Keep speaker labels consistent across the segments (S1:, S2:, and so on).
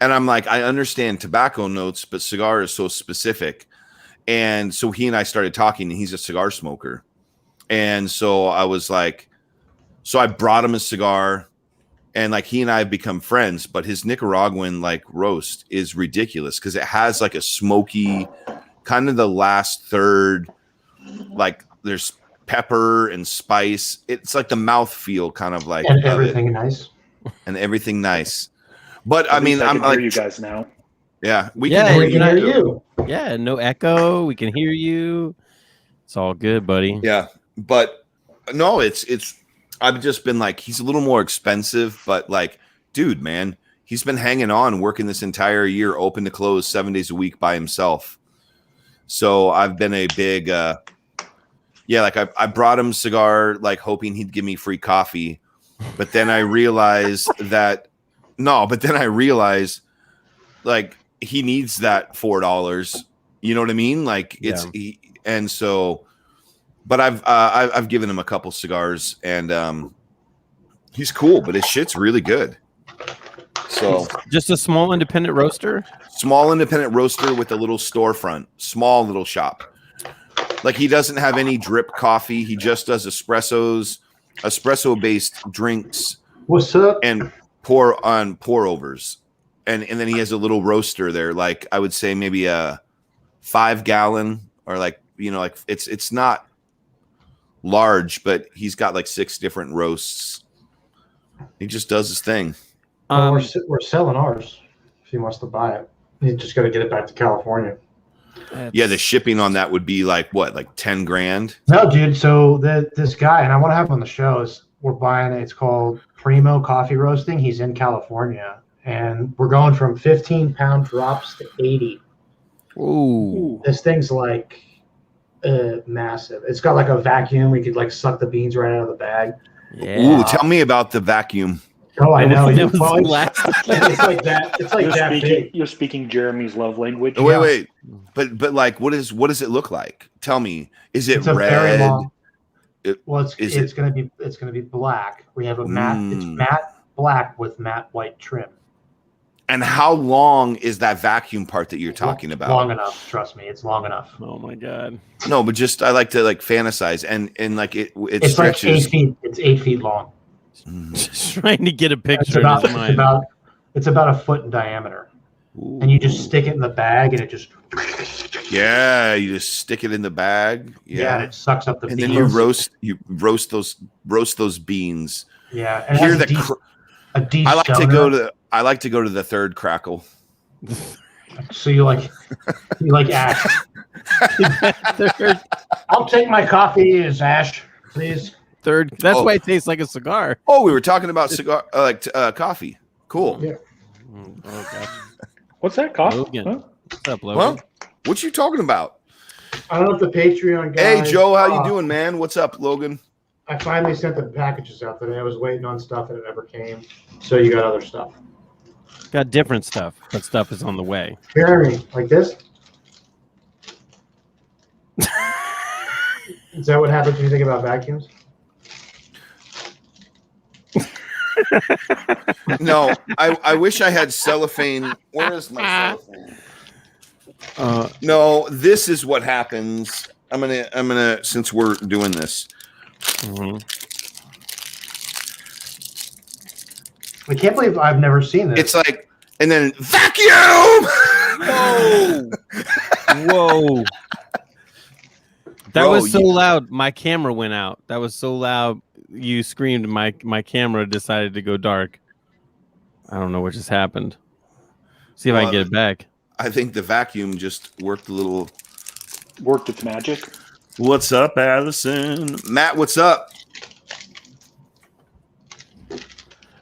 S1: And I'm like, I understand tobacco notes, but cigar is so specific. And so he and I started talking, and he's a cigar smoker. And so I was like, so I brought him a cigar, and like he and I have become friends, but his Nicaraguan like roast is ridiculous because it has like a smoky kind of the last third, like there's pepper and spice. It's like the mouthfeel kind of like
S2: and everything nice.
S1: And everything nice. But I mean, I'm like,
S3: hear you guys now.
S1: Yeah,
S2: we can hear you.
S4: Yeah, no echo. We can hear you. It's all good, buddy.
S1: Yeah, but no, it's. I've just been like, he's a little more expensive, but like, dude, man, he's been hanging on, working this entire year, open to close, 7 days a week by himself. So I've been a big, like I brought him cigar, like hoping he'd give me free coffee, but then I realized like he needs that $4. You know what I mean? Like but I've given him a couple cigars, and he's cool, but his shit's really good. So
S4: just a small independent roaster?
S1: Small independent roaster with a little storefront, small little shop. Like he doesn't have any drip coffee. He just does espresso-based drinks.
S2: What's up?
S1: And pour overs. And then he has a little roaster there, like I would say maybe a 5-gallon or like, like it's not large, but he's got like 6 different roasts. He just does his thing.
S2: We're selling ours if he wants to buy it. He's just got to get it back to California.
S1: Yeah, the shipping on that would be like what, like $10,000?
S2: No, dude. So this guy, and I want to have him on the show, we're buying it. It's called Primo Coffee Roasting. He's in California, and we're going from 15-pound drops to 80.
S4: Ooh.
S2: This thing's like massive. It's got like a vacuum. We could like suck the beans right out of the bag.
S4: Yeah.
S1: Ooh, tell me about the vacuum.
S2: Oh, I know.
S4: It's
S2: like that. It's like
S3: you're speaking Jeremy's love language.
S1: Wait. But like, what does it look like? Tell me. Is it red?
S2: Very long, it's gonna be black. We have a matte. It's matte black with matte white trim.
S1: And how long is that vacuum part that you're talking about?
S2: Long enough. Trust me, it's long enough.
S4: Oh my god.
S1: No, but just I like to like fantasize and like it
S2: it's
S1: stretches.
S2: Like 8 feet. It's 8 feet long.
S4: Just trying to get a picture.
S2: It's about a foot in diameter. Ooh. And you just stick it in the bag, and it just.
S1: Yeah, you just stick it in the bag. Yeah,
S2: and it sucks up the beans.
S1: And then you roast those beans.
S2: Yeah,
S1: and I like to go to the third crackle.
S2: So you like ash. I'll take my coffee as ash, please.
S4: Third. That's why it tastes like a cigar.
S1: Oh, we were talking about cigar, coffee. Cool.
S2: Yeah.
S3: Oh, gosh. What's that? Coffee? Huh?
S4: What's up, Logan?
S1: Well, what you talking about?
S2: I don't know if the Patreon guys.
S1: Hey, Joe, how you doing, man? What's up, Logan?
S2: I finally sent the packages out today. I was waiting on stuff and it never came. So you got other stuff.
S4: Got different stuff, but stuff is on the way.
S2: Jeremy, like this? Is that what happens when you think about vacuums?
S1: No, I wish I had cellophane. Where is my cellophane? No, this is what happens. I'm gonna since we're doing this.
S4: Mm-hmm.
S2: I can't believe I've never seen this.
S1: It's like, and then vacuum.
S4: Whoa! That was so loud. My camera went out. That was so loud. You screamed. My camera decided to go dark. I don't know what just happened. See if I can get it back.
S1: I think the vacuum just worked
S3: its magic.
S1: What's up, Allison? Matt, what's up?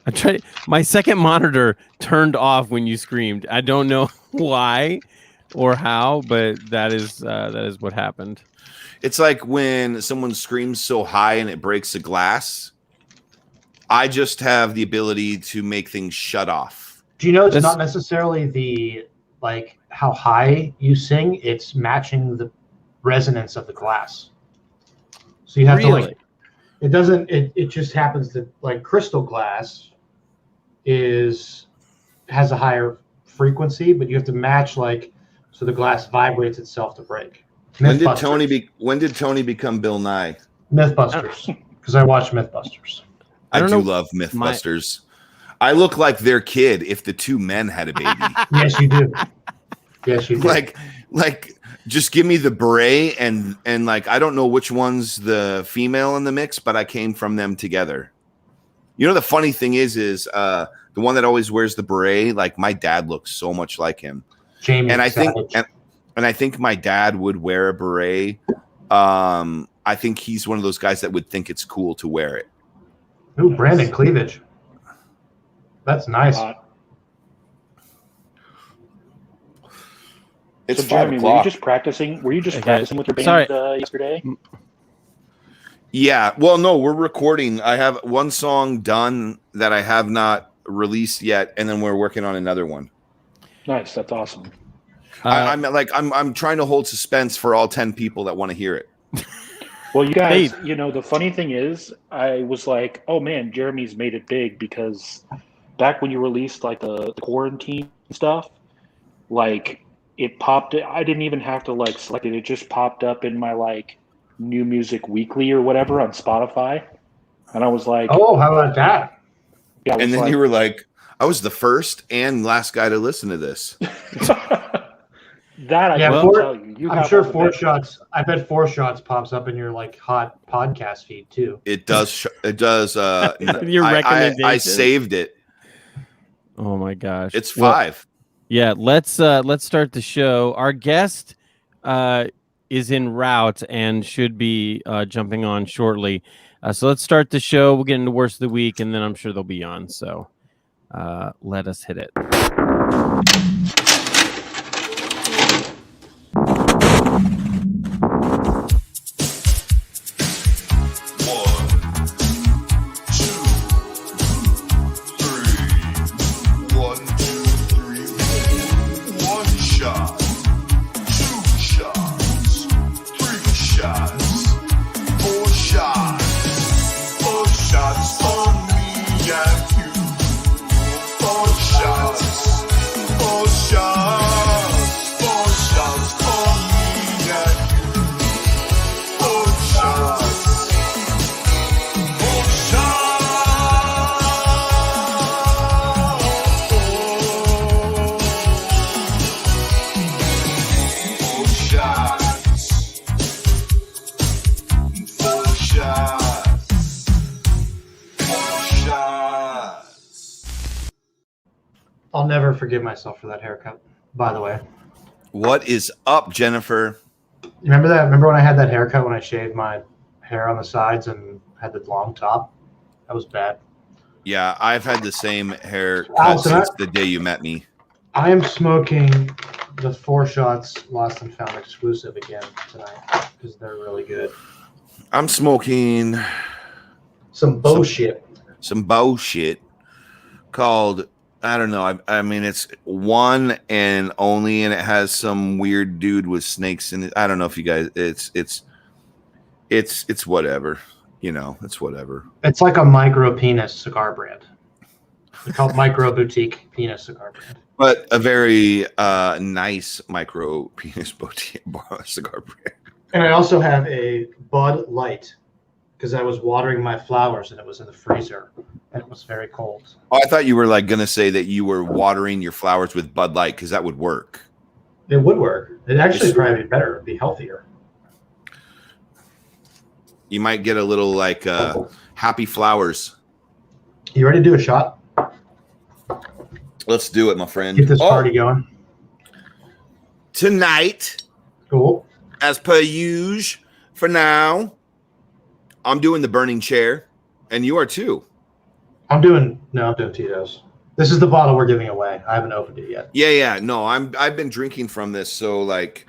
S4: I tried. My second monitor turned off when you screamed. I don't know why or how, but that is what happened.
S1: It's like when someone screams so high and it breaks a glass. I just have the ability to make things shut off.
S2: Do you know it's not necessarily the like how high you sing? It's matching the resonance of the glass. So you have to like. It doesn't. It just happens that like crystal glass has a higher frequency, but you have to match so the glass vibrates itself to break.
S1: When did Tony become Bill Nye?
S2: Mythbusters, because I watched Mythbusters.
S1: I do love Mythbusters. I look like their kid if the two men had a baby.
S2: Yes, you do. Yes, you do.
S1: Like just give me the beret and like I don't know which one's the female in the mix, but I came from them together. You know, the funny thing is the one that always wears the beret, like my dad looks so much like him.
S2: Jamie
S1: and I
S2: Savage.
S1: think and I think my dad would wear a beret. I think he's one of those guys that would think it's cool to wear it.
S2: Ooh, Brandon Cleavage. That's nice.
S1: It's
S3: so, Jeremy,
S1: 5
S3: were you
S1: o'clock.
S3: just practicing? Were you just practicing with your band yesterday?
S1: Yeah. Well, no, we're recording. I have one song done that I have not released yet, and then we're working on another one.
S3: Nice. That's awesome.
S1: I'm trying to hold suspense for all 10 people that want to hear it.
S3: Well, you guys, you know, the funny thing is, I was like, oh man, Jeremy's made it big because back when you released like the quarantine stuff, like it popped. I didn't even have to like select it. It just popped up in my like New Music Weekly or whatever on Spotify. And I was like,
S2: oh, how about that?
S3: Yeah,
S1: and then you were like, I was the first and last guy to listen to this.
S3: That I can tell you.
S2: I'm sure Four Shots. I bet Four Shots pops up in your like hot podcast feed too.
S1: It does. It does.
S4: Your recommendation.
S1: I saved it.
S4: Oh my gosh!
S1: It's 5.
S4: Yeah, let's start the show. Our guest is en route and should be jumping on shortly. So let's start the show. We'll get into worst of the week, and then I'm sure they'll be on. So let us hit it.
S2: I'll never forgive myself for that haircut, by the way.
S1: What is up, Jennifer?
S2: Remember that? Remember when I had that haircut when I shaved my hair on the sides and had the long top? That was bad.
S1: Yeah, I've had the same haircut since the day you met me.
S2: I am smoking the Four Shots Lost and Found exclusive again tonight because they're really good.
S1: I'm smoking
S2: some bullshit.
S1: Some bullshit called, I don't know. I mean, it's one and only, and it has some weird dude with snakes in it. I don't know if you guys. It's whatever. You know, it's whatever.
S2: It's like a micro penis cigar brand. It's called Micro Boutique Penis Cigar Brand.
S1: But a very nice micro penis cigar brand.
S2: And I also have a Bud Light because I was watering my flowers and it was in the freezer and it was very cold.
S1: Oh, I thought you were like going to say that you were watering your flowers with Bud Light because that would work.
S2: It would work. It'd actually probably be better. It'd be healthier.
S1: You might get a little like happy flowers.
S2: You ready to do a shot?
S1: Let's do it, my friend.
S2: Get this party going.
S1: Tonight,
S2: cool.
S1: As per usual, for now, I'm doing the burning chair, and you are too.
S2: I'm doing Tito's. This is the bottle we're giving away. I haven't opened it yet.
S1: Yeah. No, I've been drinking from this, so like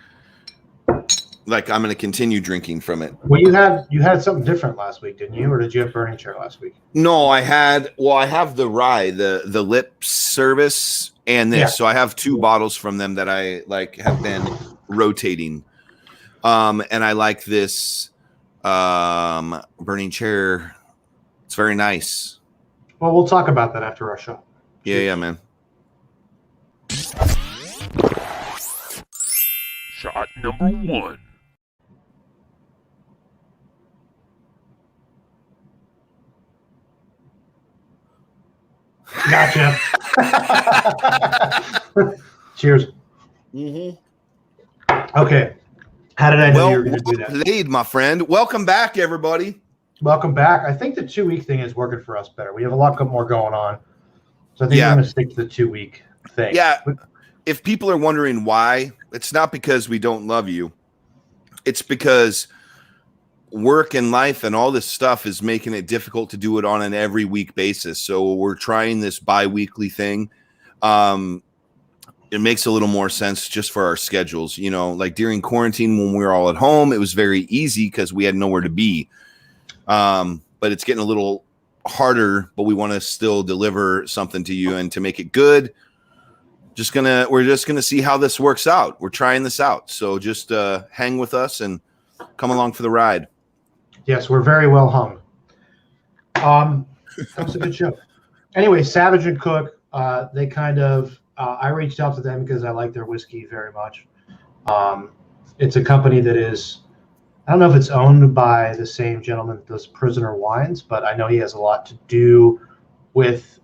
S1: I'm going to continue drinking from it.
S2: Well, you had something different last week, didn't you? Or did you have burning chair last week?
S1: No, I have the rye, the lip service, and this. Yeah. So I have 2 bottles from them that I like have been rotating. And I like this burning chair. It's very nice.
S2: Well, we'll talk about that after our shot.
S1: Yeah, man.
S5: Shot number 1.
S2: Gotcha. Cheers. Okay. How did I know you were going to do that?
S1: Played, my friend. Welcome back, everybody.
S2: Welcome back. I think the 2-week thing is working for us better. We have a lot more going on. So I think we're going to stick to the 2-week thing.
S1: Yeah. If people are wondering why, it's not because we don't love you. It's because work and life and all this stuff is making it difficult to do it on an every week basis. So we're trying this bi-weekly thing. It makes a little more sense just for our schedules. You know, like during quarantine when we were all at home, it was very easy because we had nowhere to be. But it's getting a little harder, but we want to still deliver something to you and to make it good. We're just gonna see how this works out. We're trying this out. So just hang with us and come along for the ride.
S2: Yes, we're very well hung. That was a good show. Anyway, Savage and Cook, they kind of, I reached out to them because I like their whiskey very much. It's a company that is, I don't know if it's owned by the same gentleman that does Prisoner Wines, but I know he has a lot to do with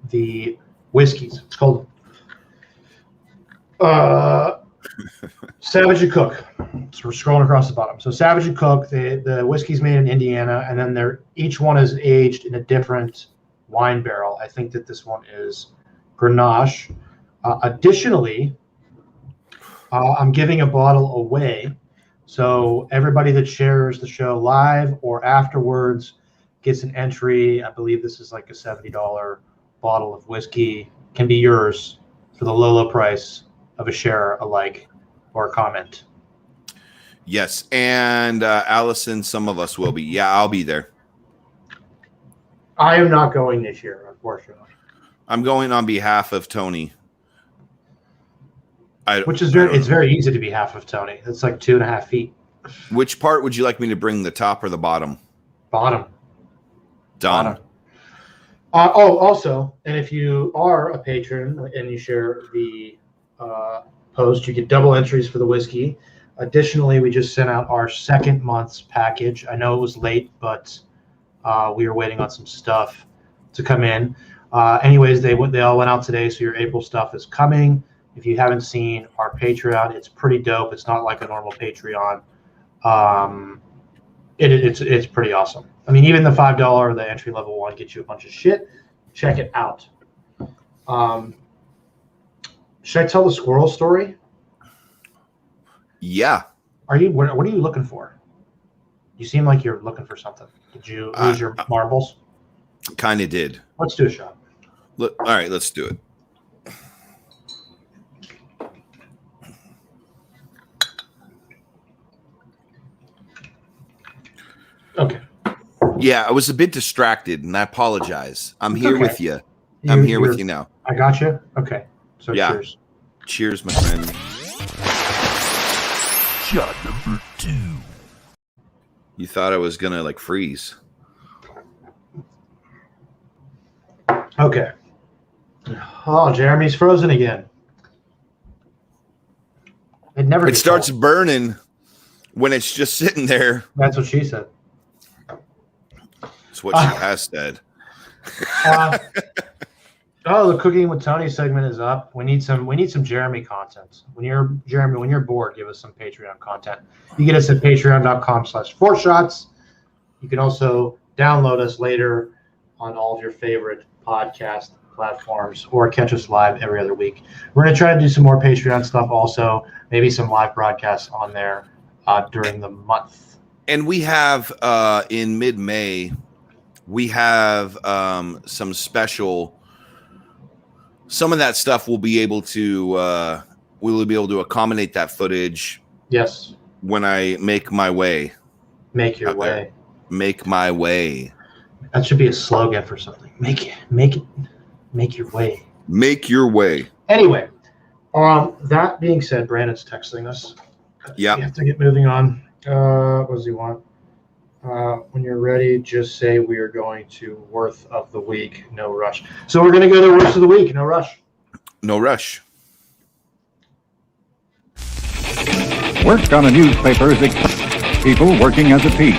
S2: the whiskeys. It's called Savage and Cook. So we're scrolling across the bottom. So Savage and Cook, the whiskey's made in Indiana, and then each one is aged in a different wine barrel. I think that this one is Grenache. Additionally, I'm giving a bottle away. So everybody that shares the show live or afterwards gets an entry. I believe this is like a $70 bottle of whiskey. Can be yours for the low price of a share, a like, or a comment.
S1: Yes, and Allison, some of us will be. Yeah, I'll be there.
S2: I am not going this year, unfortunately.
S1: I'm going on behalf of Tony.
S2: It's very easy to be half of Tony. It's like 2.5 feet.
S1: Which part would you like me to bring, the top or the bottom?
S2: Bottom.
S1: Done.
S2: Bottom. Also, and if you are a patron and you share the post, you get double entries for the whiskey. Additionally, we just sent out our second month's package. I know it was late, but we were waiting on some stuff to come in. Anyways, they all went out today, so your April stuff is coming. If you haven't seen our Patreon, it's pretty dope. It's not like a normal Patreon. It's pretty awesome. I mean, even the $5, the entry level one, gets you a bunch of shit. Check it out. Should I tell the squirrel story?
S1: Yeah.
S2: What are you looking for? You seem like you're looking for something. Did you lose your marbles?
S1: Kind of did.
S2: Let's do a shot.
S1: All right, let's do it.
S2: Okay.
S1: Yeah, I was a bit distracted, and I apologize. I'm here with you. I'm here with you now.
S2: I got you. Okay. So
S1: yeah.
S2: Cheers.
S1: Cheers, my friend.
S5: Shot number 2.
S1: You thought I was gonna freeze.
S2: Okay. Oh, Jeremy's frozen again. It
S1: starts burning when it's just sitting there.
S2: That's what she said.
S1: That's what she has said.
S2: The Cooking with Tony segment is up. We need some Jeremy content. When you're bored, give us some Patreon content. You get us at patreon.com/4shots. You can also download us later on all of your favorite podcast platforms or catch us live every other week. We're going to try to do some more Patreon stuff also, maybe some live broadcasts on there during the month.
S1: And we have in mid-May, we have some special. Some of that stuff we'll be able to accommodate that footage.
S2: Yes.
S1: When I make my way.
S2: Make your way.
S1: There. Make my way.
S2: That should be a slogan for something. Make your way.
S1: Make your way.
S2: Anyway, that being said, Brandon's texting us.
S1: Yeah.
S2: We have to get moving on. What does he want? When you're ready, just say we are going to worth of the week. No rush. So we're going to go to worst of the week. No rush.
S1: No rush.
S6: Work on a newspaper is people working as a team.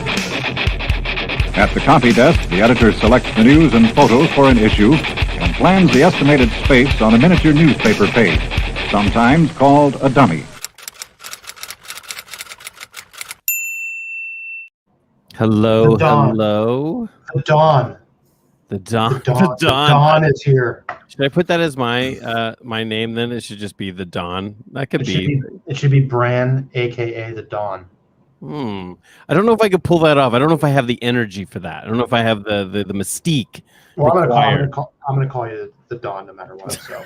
S6: At the copy desk, the editor selects the news and photos for an issue and plans the estimated space on a miniature newspaper page, sometimes called a dummy.
S4: Hello,
S2: The dawn.
S4: hello.
S2: The dawn.
S4: The dawn.
S2: The dawn.
S4: The
S2: The
S4: dawn.
S2: dawn is here.
S4: Should I put that as my my name then? It should just be the Dawn. That could
S2: It should be Bran, aka the Dawn.
S4: I don't know if I could pull that off. I don't know if I have the energy for that. I don't know if I have the mystique.
S2: Well, I'm
S4: required.
S2: gonna call you the Dawn no matter what. So.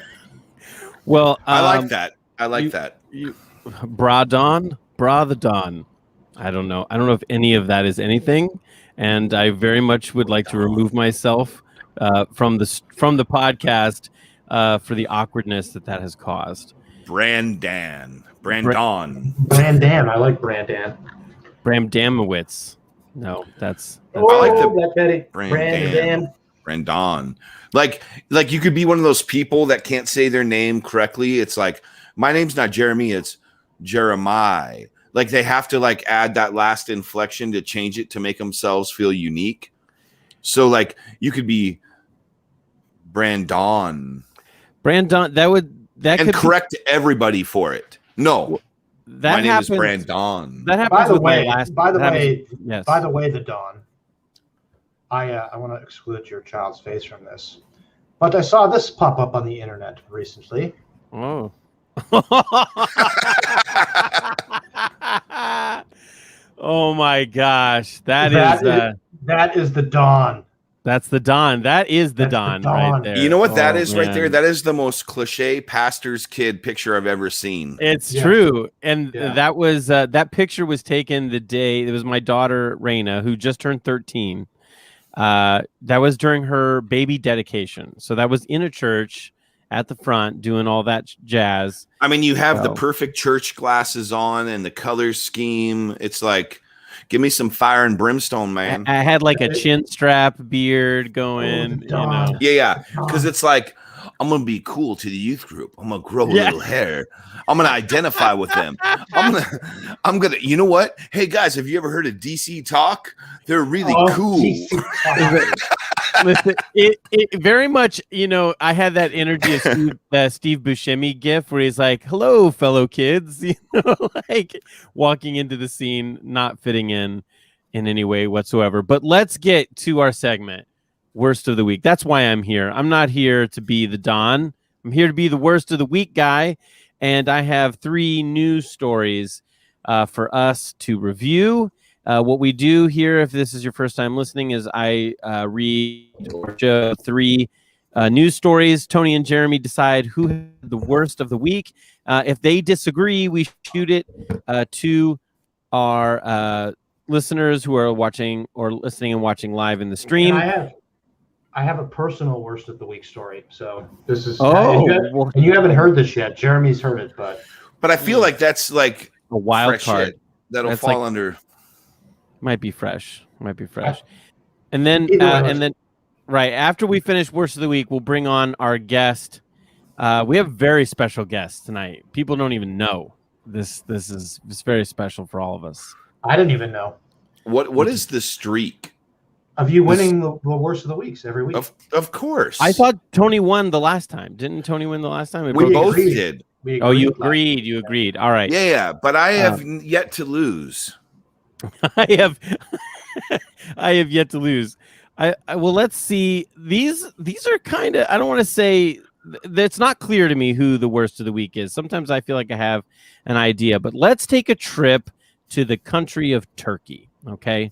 S4: Well,
S1: I like that. I like that.
S4: Bra Dawn, Bra the Dawn. I don't know. I don't know if any of that is anything, and I very much would like to remove myself from the podcast for the awkwardness that has caused.
S1: Brandon.
S2: I like Brandan.
S4: Bramdamowitz. No, that's
S1: I like the
S2: Black Betty.
S1: Brandon. Like you could be one of those people that can't say their name correctly. It's like, my name's not Jeremy, it's Jeremiah. Like they have to like add that last inflection to change it to make themselves feel unique. So like you could be Brandon. That could correct everybody for it. No. My name is Brandon.
S4: That happens with my last.
S2: By the way, the Dawn. I want to exclude your child's face from this, but I saw this pop up on the internet recently.
S4: Oh. Oh my gosh, that is
S2: the Dawn.
S4: That's the Dawn. That is the Dawn right there.
S1: You know what that is right there? That is the most cliche pastor's kid picture I've ever seen.
S4: It's true. And that was that picture was taken the day it was my daughter Raina, who just turned 13. That was during her baby dedication. So that was in a church at the front doing all that jazz.
S1: I mean, you have the perfect church glasses on and the color scheme. It's like, give me some fire and brimstone, man.
S4: I had like a chin strap beard going,
S1: Yeah. Because it's like, I'm going to be cool to the youth group. I'm going to grow a little hair. I'm going to identify with them. I'm going to, you know what? Hey guys, have you ever heard of DC Talk? They're really cool.
S4: Listen, it very much, I had that energy of Steve Buscemi gif where he's like, hello, fellow kids, like walking into the scene, not fitting in any way whatsoever. But let's get to our segment, Worst of the Week. That's why I'm here. I'm not here to be the Don. I'm here to be the Worst of the Week guy. And I have 3 news stories for us to review. What we do here, if this is your first time listening, is I read or show 3 news stories. Tony and Jeremy decide who had the worst of the week. If they disagree, we shoot it to our listeners who are watching or listening and watching live in the stream.
S2: And I have a personal worst of the week story. So this is and you haven't heard this yet. Jeremy's heard it, but
S1: I feel like that's like
S4: a wild card
S1: that'll fall under.
S4: Might be fresh. And then right after we finish Worst of the Week, we'll bring on our guest. We have a very special guest tonight. People don't even know this is very special for all of us.
S2: I didn't even know.
S1: What is the streak
S2: of you winning the Worst of the Weeks every week?
S1: Of course.
S4: I thought Tony won the last time. Didn't Tony win the last time?
S1: We both did.
S4: You agreed. You agreed. All right.
S1: Yeah. But I have yet to lose.
S4: I have yet to lose. Well, let's see. These are kind of, I don't want to say, it's not clear to me who the worst of the week is. Sometimes I feel like I have an idea, but let's take a trip to the country of Turkey. Okay.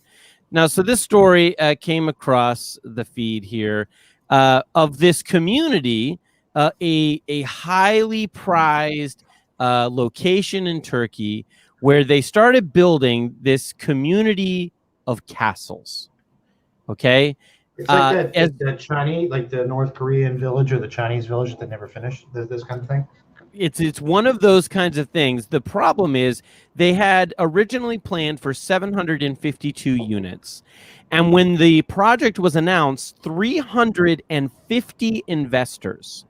S4: Now, so this story came across the feed here of this community, a highly prized location in Turkey, where they started building this community of castles. Okay.
S2: It's like the Chinese, like the North Korean village or the Chinese village that never finished, this kind of thing.
S4: It's one of those kinds of things. The problem is they had originally planned for 752 units. And when the project was announced, 350 investors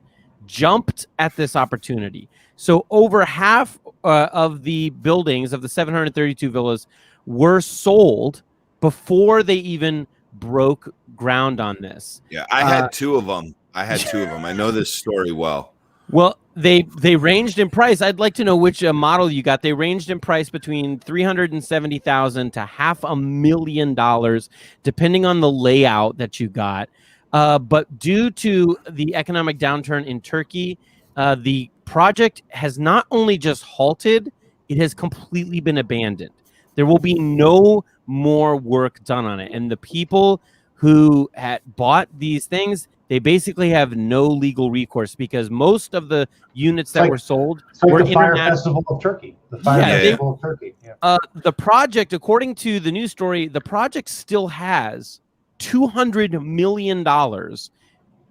S4: jumped at this opportunity. So over half of the buildings of the 732 villas were sold before they even broke ground on this.
S1: Yeah, I had two of them. I know this story well.
S4: Well, they ranged in price. I'd like to know which model you got. They ranged in price between $370,000 to $500,000, depending on the layout that you got. But due to the economic downturn in Turkey, the project has not only just halted, it has completely been abandoned. There will be no more work done on it. And the people who had bought these things, they basically have no legal recourse because most of the units that were sold were
S2: the Fire Festival of Turkey. The Fire Festival of Turkey. Yeah.
S4: The project, according to the news story, the project still has $200 million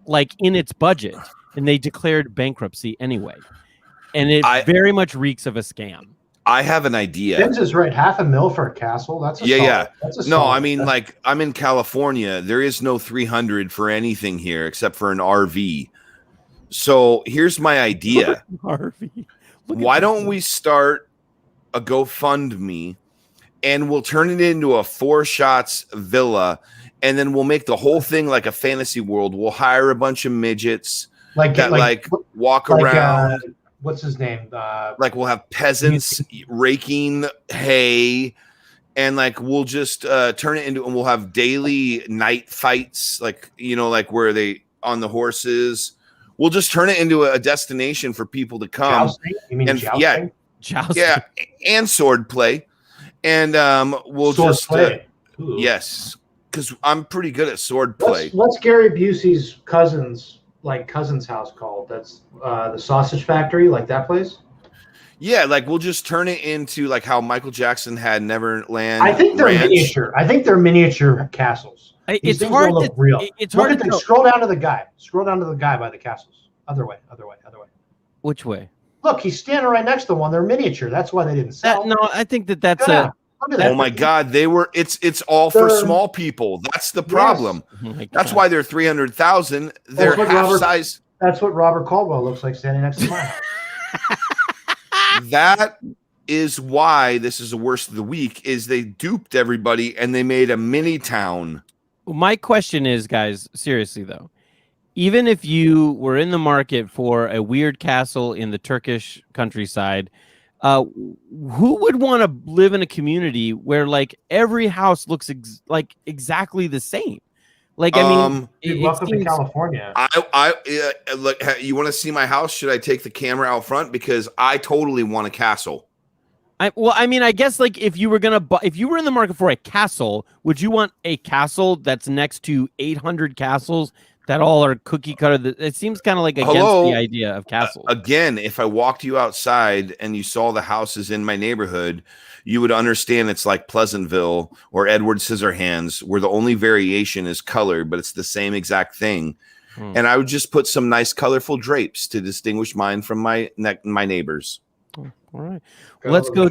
S4: like in its budget, and they declared bankruptcy anyway. And it very much reeks of a scam.
S1: I have an idea.
S2: Ben's is right. $500,000 for a castle. That's a solid, That's a
S1: no,
S2: solid,
S1: I mean, like, I'm in California. There is no 300 for anything here except for an RV. So here's my idea.
S4: RV.
S1: Why don't we start a GoFundMe and we'll turn it into a 4 shots villa, and then we'll make the whole thing like a fantasy world. We'll hire a bunch of midgets that walk around.
S2: What's his name?
S1: Like we'll have peasants raking hay, and like we'll just turn it into, and we'll have daily night fights, like, you know, like where they on the horses. We'll just turn it into a destination for people to come.
S2: Jousting? You mean
S1: and
S2: jousting?
S4: Jousting.
S1: And sword play, and we'll
S2: sword
S1: just
S2: play.
S1: Yes, because I'm pretty good at sword play.
S2: What's Gary Busey's cousin's house called? That's the Sausage Factory, like that place.
S1: Yeah, like we'll just turn it into like how Michael Jackson had Neverland.
S2: I think they're
S1: Ranch.
S2: miniature. I think they're miniature castles.
S4: It's hard to
S2: real.
S4: It's hard to
S2: scroll down to the guy. Scroll down to the guy by the castles. Other way.
S4: Which way?
S2: Look, he's standing right next to one. They're miniature. That's why they didn't sell.
S4: No, I think that's
S1: Oh my God, they were. It's all for small people. That's the problem.
S4: Yes. Oh
S1: that's why they're 300,000. They're half size.
S2: That's what Robert Caldwell looks like standing next to mine.
S1: That is why this is the worst of the week. Is they duped everybody and they made a mini town.
S4: My question is, guys, seriously though, even if you were in the market for a weird castle in the Turkish countryside, who would want to live in a community where like every house looks like exactly the same? Like, I mean,
S2: welcome to California.
S1: Look, you want to see my house? Should I take the camera out front? Because I totally want a castle.
S4: I guess like if you were in the market for a castle, would you want a castle that's next to 800 castles that all are cookie cutter? It seems kind of like against the idea of castles.
S1: Again, if I walked you outside and you saw the houses in my neighborhood, you would understand it's like Pleasantville or Edward Scissorhands, where the only variation is color, but it's the same exact thing. And I would just put some nice colorful drapes to distinguish mine from my neighbors.
S4: All right. Let's go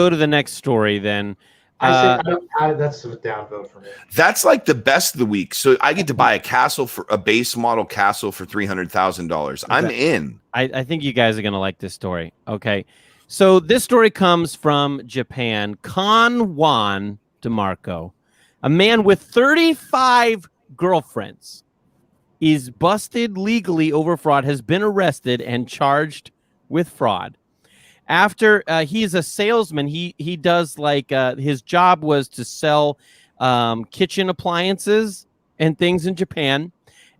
S4: to the next story then.
S2: That's a downvote for me.
S1: That's like the best of the week. So I get to buy a base model castle for $300,000. I'm in.
S4: I think you guys are going to like this story. Okay. So this story comes from Japan. Kan Juan DeMarco, a man with 35 girlfriends, is busted legally over fraud, has been arrested and charged with fraud. After he's a salesman, he does like his job was to sell kitchen appliances and things in Japan,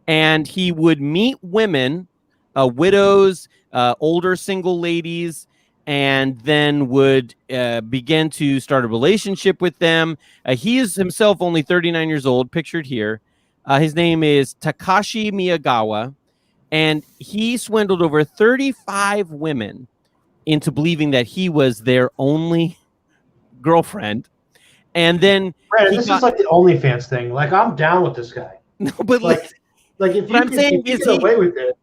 S4: and he would meet women, widows, older single ladies, and then would begin to start a relationship with them. He is himself only 39 years old, pictured here. His name is Takashi Miyagawa, and he swindled over 35 women into believing that he was their only girlfriend. And then
S2: this is like the OnlyFans thing. Like, I'm down with this guy.
S4: No, but
S2: like if you can get away with it.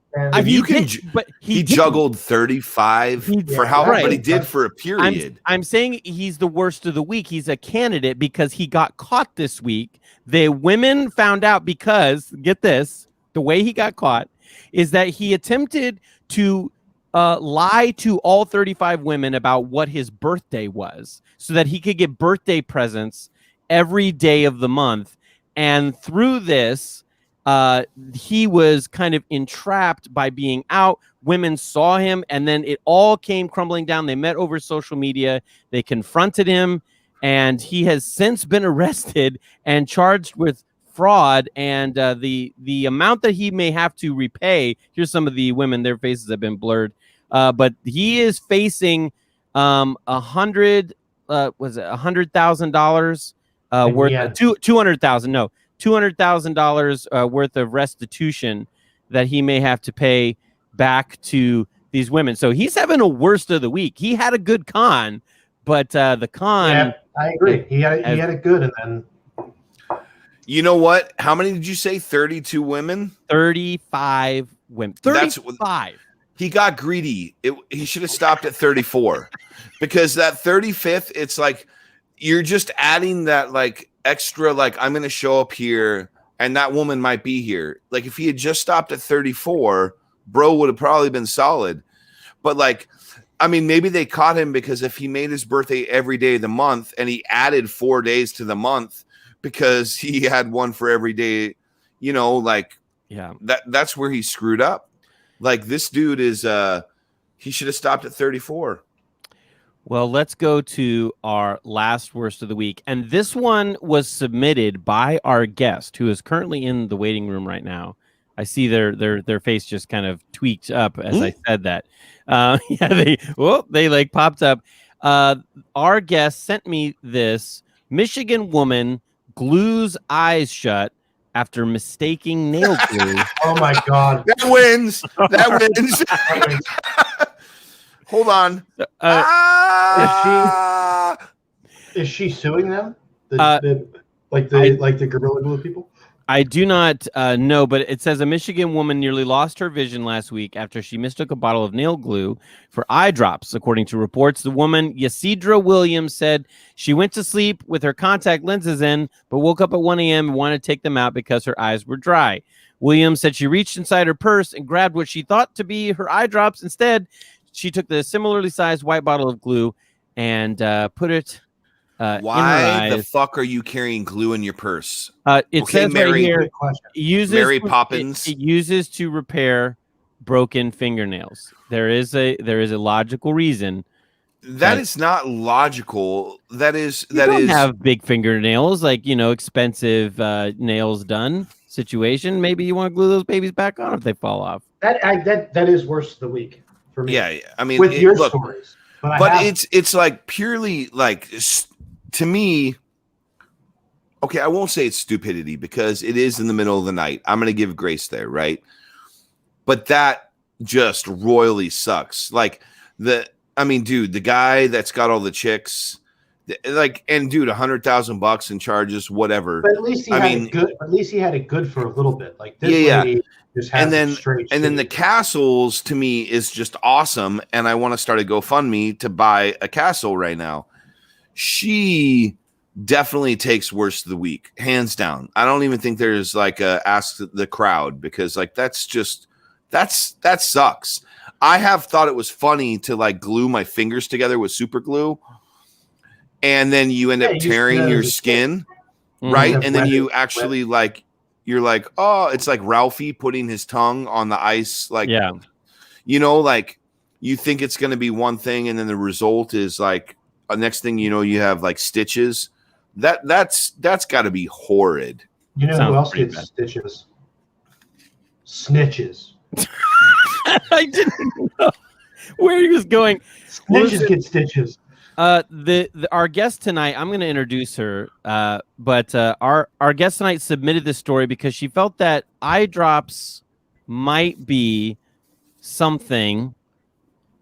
S1: He juggled 35 for how, but he did for a period.
S4: I'm saying he's the worst of the week. He's a candidate because he got caught this week. The women found out because, get this, the way he got caught is that he attempted to lie to all 35 women about what his birthday was so that he could get birthday presents every day of the month. And through this, he was kind of entrapped by being out. Women saw him, and then it all came crumbling down. They met over social media. They confronted him, and he has since been arrested and charged with fraud. And the amount that he may have to repay. Here's some of the women; their faces have been blurred. But he is facing $100,000 worth of $200,000 worth of restitution that he may have to pay back to these women. So he's having a worst of the week. He had a good con, but the con.
S2: Yeah, I agree. He had it good, and then.
S1: You know what? How many did you say? 32 women?
S4: 35 women. 35.
S1: He got greedy. He should have stopped at 34 because that 35th, it's like you're just adding that like extra, like I'm going to show up here and that woman might be here. Like if he had just stopped at 34, bro would have probably been solid. But like, I mean, maybe they caught him because if he made his birthday every day of the month and he added 4 days to the month because he had one for every day, you know, like that's where he screwed up. Like this dude is, he should have stopped at 34.
S4: Well, let's go to our last worst of the week. And this one was submitted by our guest who is currently in the waiting room right now. I see their face just kind of tweaked up as I said that. They like popped up. Our guest sent me this. Michigan woman glues eyes shut after mistaking nail glue.
S2: Oh my God.
S1: That wins. That wins. Hold on.
S2: Is she suing them? Like the Gorilla Glue people?
S4: I do not know, but it says a Michigan woman nearly lost her vision last week after she mistook a bottle of nail glue for eye drops. According to reports, the woman, Yasidra Williams, said she went to sleep with her contact lenses in, but woke up at 1 a.m. and wanted to take them out because her eyes were dry. Williams said she reached inside her purse and grabbed what she thought to be her eye drops. Instead, she took the similarly sized white bottle of glue and put it
S1: why the fuck are you carrying glue in your purse?
S4: It says
S1: Mary,
S4: right here,
S1: Mary Poppins.
S4: It uses to repair broken fingernails. There is a logical reason.
S1: That is not logical. That is
S4: have big fingernails, like expensive nails done situation. Maybe you want to glue those babies back on if they fall off.
S2: That is worst of the week for me.
S1: Yeah, I mean,
S2: with your stories, but
S1: it's like purely like. To me, okay, I won't say it's stupidity because it is in the middle of the night. I'm going to give grace there, right? But that just royally sucks. Like dude, the guy that's got all the chicks, like, and dude, $100,000 in charges, whatever.
S2: But at least he had it good. At least he had it good for a little bit. Like this lady just has and then the castles
S1: to me is just awesome, and I want to start a GoFundMe to buy a castle right now. She definitely takes worst of the week, hands down. I don't even think there's like a ask the crowd because like that sucks. I have thought it was funny to like glue my fingers together with super glue, and then you end up tearing your skin, right? And then you actually like you're like, oh, it's like Ralphie putting his tongue on the ice, like like you think it's going to be one thing, and then the result is like. Next thing you know, you have like stitches. That's got to be horrid.
S2: You know who else gets stitches? Snitches.
S4: I didn't know where he was going.
S2: Snitches get stitches.
S4: Our guest tonight, I'm going to introduce her. But our guest tonight submitted this story because she felt that eye drops might be something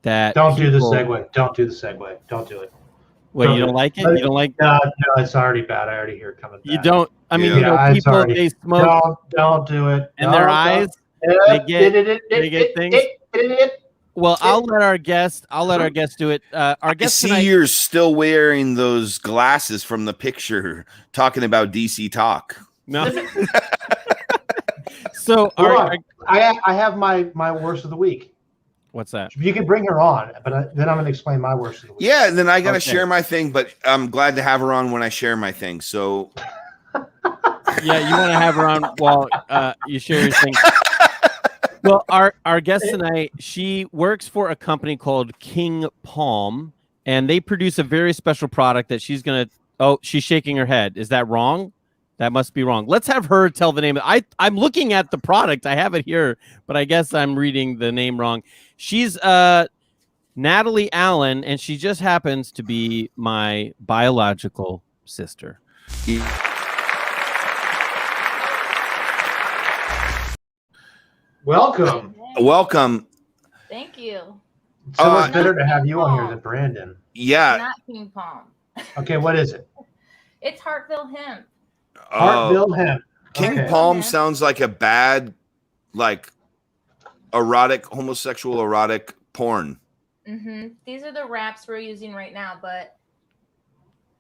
S4: that.
S2: Don't do the segue. Don't do the segue. Don't do it.
S4: What, you don't like it? You don't like?
S2: No, it's already bad. I already hear it coming back.
S4: You don't. I mean, people they smoke.
S2: Don't do it.
S4: And their eyes, they get things. Well, I'll let our guest do it. Our guest
S1: tonight, you're still wearing those glasses from the picture, talking about DC talk.
S4: No. So
S2: I have my worst of the week.
S4: What's that?
S2: You can bring her on, but then I'm going to explain my worst of the week.
S1: Yeah, and then I got to
S4: Okay.
S1: share my thing, but I'm glad to have her on when I share my thing. So
S4: Yeah, you want to have her on while you share your thing. Well, our guest tonight, she works for a company called King Palm, and they produce a very special product that she's going to. Oh, she's shaking her head. Is that wrong? That must be wrong. Let's have her tell the name. I'm looking at the product. I have it here, but I guess I'm reading the name wrong. She's Natalie Allen, and she just happens to be my biological sister.
S2: Welcome.
S1: welcome.
S7: Thank you.
S2: It's so much better to have you on here than Brandon.
S1: Yeah.
S7: Not King Palm.
S2: Okay, what is it?
S7: It's Hartville Hemp.
S2: Hartville Hemp.
S1: King
S2: Okay.
S1: Palm
S7: Yeah.
S1: sounds like a bad, like, homosexual erotic porn.
S7: These are the wraps we're using right now, but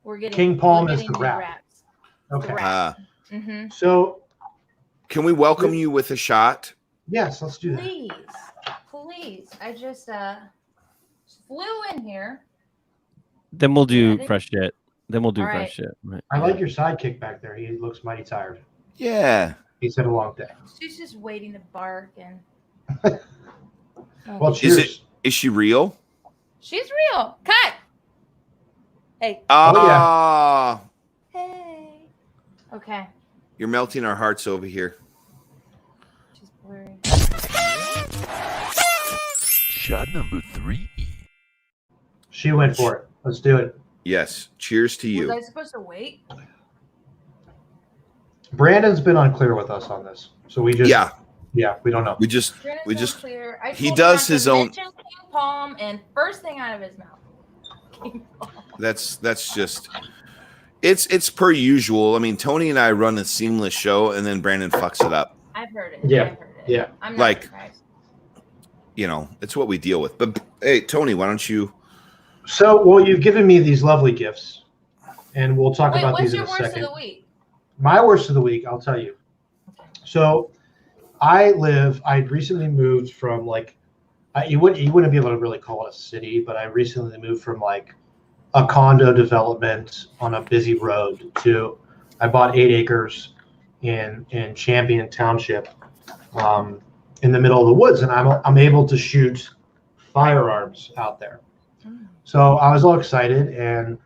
S7: we're getting
S2: King Palm
S7: we're
S2: is
S7: getting
S2: the
S7: new
S2: wrap.
S7: wraps.
S2: Okay.
S7: The wraps.
S2: So,
S1: Can we welcome you with a shot?
S2: yes, let's do that.
S7: Please. I just flew in here.
S4: Then we'll do
S7: Ready?
S4: fresh shit. Then we'll do
S7: All
S4: fresh
S7: right.
S4: shit. Right.
S2: I like your sidekick back there. He looks mighty tired.
S1: Yeah.
S2: He's had a long day.
S7: She's just waiting to bark and.
S2: Well, cheers.
S1: Is she real?
S7: She's real. Cut. Hey.
S1: Ah,
S7: Hey. Okay.
S1: you're melting our hearts over here.
S7: She's blurry.
S5: Shot number 3.
S2: She went for it. Let's do it.
S1: Yes. Cheers to
S7: Was
S1: you.
S7: I supposed to wait?
S2: Brandon's been unclear with us on this. So we just,
S1: Yeah.
S2: we don't know.
S1: We just
S7: Brandon's unclear. I
S1: he
S7: told him
S1: does
S7: not to
S1: his own-
S7: mention King Palm, and first thing out of his mouth. King Palm.
S1: that's just it's per usual. I mean, Tony and I run a seamless show, and then Brandon fucks it up.
S7: I've heard it.
S2: Yeah.
S7: I've heard it.
S2: Yeah.
S7: I'm not
S1: Like-
S7: surprised.
S1: You know, it's what we deal with. But hey, Tony, why don't you?
S2: So, well, you've given me these lovely gifts, and we'll talk
S7: Wait,
S2: about
S7: what's
S2: these in
S7: your
S2: a
S7: worst
S2: second.
S7: of the week?
S2: My worst of the week, I'll tell you. So, I recently moved from you wouldn't be able to really call it a city, but I recently moved from like a condo development on a busy road to I bought 8 acres in Champion Township, in the middle of the woods, and I'm able to shoot firearms out there. So I was all excited, and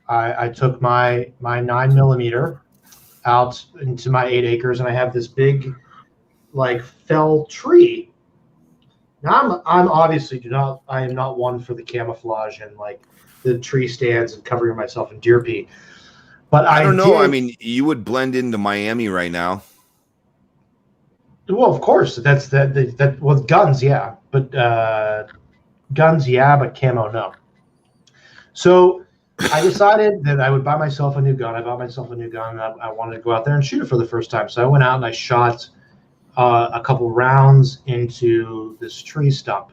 S2: I took my 9mm out into my 8 acres, and I have this big, like, fell tree. Now I'm obviously I am not one for the camouflage and like the tree stands and covering myself in deer pee. But
S1: I don't know.
S2: did-
S1: I mean, you would blend into Miami right now.
S2: well, of course, that's that with guns, yeah, but guns, yeah, but camo, no. So I decided that I would buy myself a new gun. I bought myself a new gun. And I wanted to go out there and shoot it for the first time. So I went out and I shot a couple rounds into this tree stump,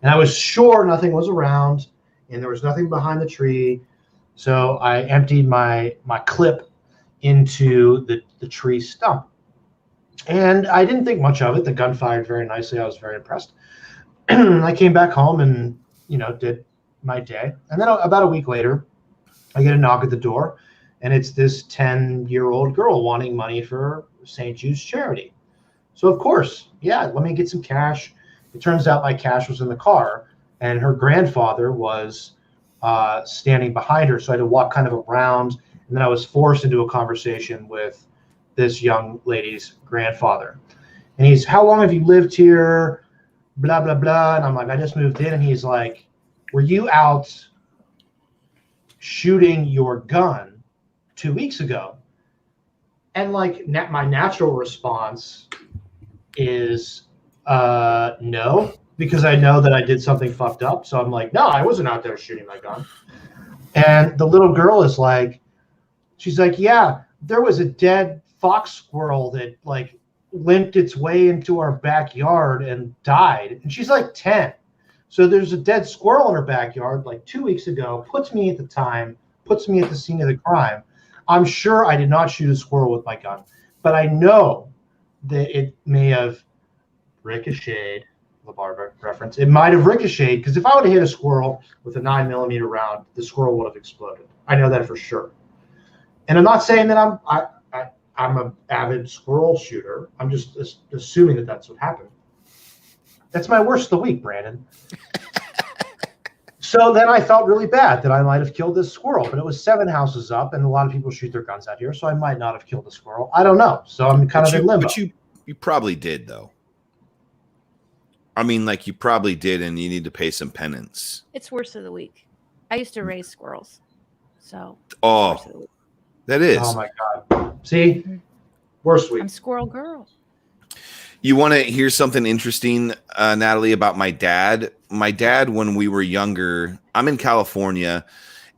S2: and I was sure nothing was around, and there was nothing behind the tree. So I emptied my clip into the tree stump. And I didn't think much of it. The gun fired very nicely. I was very impressed. I came back home and, did my day. And then about a week later, I get a knock at the door, and it's this 10-year-old girl wanting money for St. Jude's charity. So, of course, yeah, let me get some cash. It turns out my cash was in the car, and her grandfather was standing behind her. So I had to walk kind of around, and then I was forced into a conversation with this young lady's grandfather. And he's, how long have you lived here? Blah, blah, blah. And I'm like, I just moved in. And he's like, were you out shooting your gun 2 weeks ago? And like my natural response is no, because I know that I did something fucked up. So I'm like, no, I wasn't out there shooting my gun. And the little girl is like, she's like, yeah, there was a dead fox squirrel that like limped its way into our backyard and died. And she's like 10. So there's a dead squirrel in her backyard like 2 weeks ago, puts me at the scene of the crime. I'm sure I did not shoot a squirrel with my gun, but I know that it may have ricocheted LeBar reference. It might have ricocheted because if I would have hit a squirrel with a 9mm round, the squirrel would have exploded. I know that for sure. And I'm not saying that I'm an avid squirrel shooter. I'm just assuming that that's what happened. That's my worst of the week, Brandon. So then I felt really bad that I might have killed this squirrel, but it was 7 houses up, and a lot of people shoot their guns out here, so I might not have killed the squirrel. I don't know. So I'm kind of in limbo.
S1: But you probably did, though. I mean, like, you probably did, and you need to pay some penance.
S8: It's worst of the week. I used to raise squirrels, so.
S1: Oh, that is.
S2: Oh my God! See, worst week.
S8: I'm squirrel girl.
S1: You want to hear something interesting, Natalie, about my dad? My dad, when we were younger, I'm in California,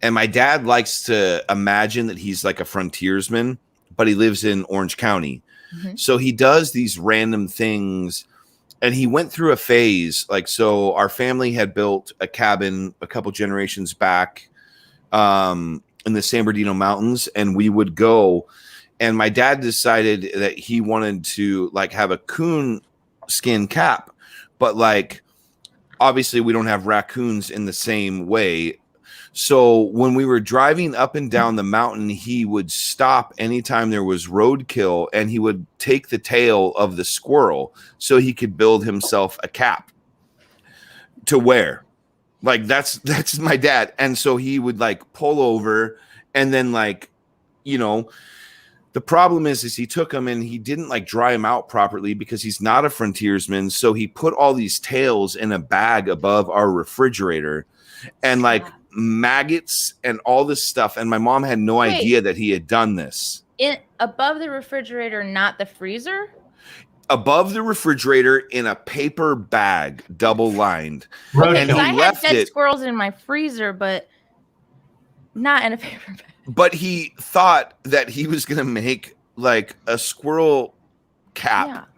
S1: and my dad likes to imagine that he's like a frontiersman, but he lives in Orange County. Mm-hmm. So he does these random things, and he went through a phase. Like, so our family had built a cabin a couple generations back in the San Bernardino Mountains, and we would go. And my dad decided that he wanted to like have a coon skin cap, but like obviously we don't have raccoons in the same way. So when we were driving up and down the mountain, he would stop anytime there was roadkill, and he would take the tail of the squirrel so he could build himself a cap to wear. Like that's my dad. And so he would like pull over, and then like, you know, the problem is he took him and he didn't like dry him out properly because he's not a frontiersman. So he put all these tails in a bag above our refrigerator, and like maggots and all this stuff. And my mom had no idea that he had done this.
S8: Above the refrigerator, not the freezer?
S1: Above the refrigerator in a paper bag, double lined.
S8: And I had dead squirrels in my freezer, but not in a paper bag.
S1: But he thought that he was going to make like a squirrel cap.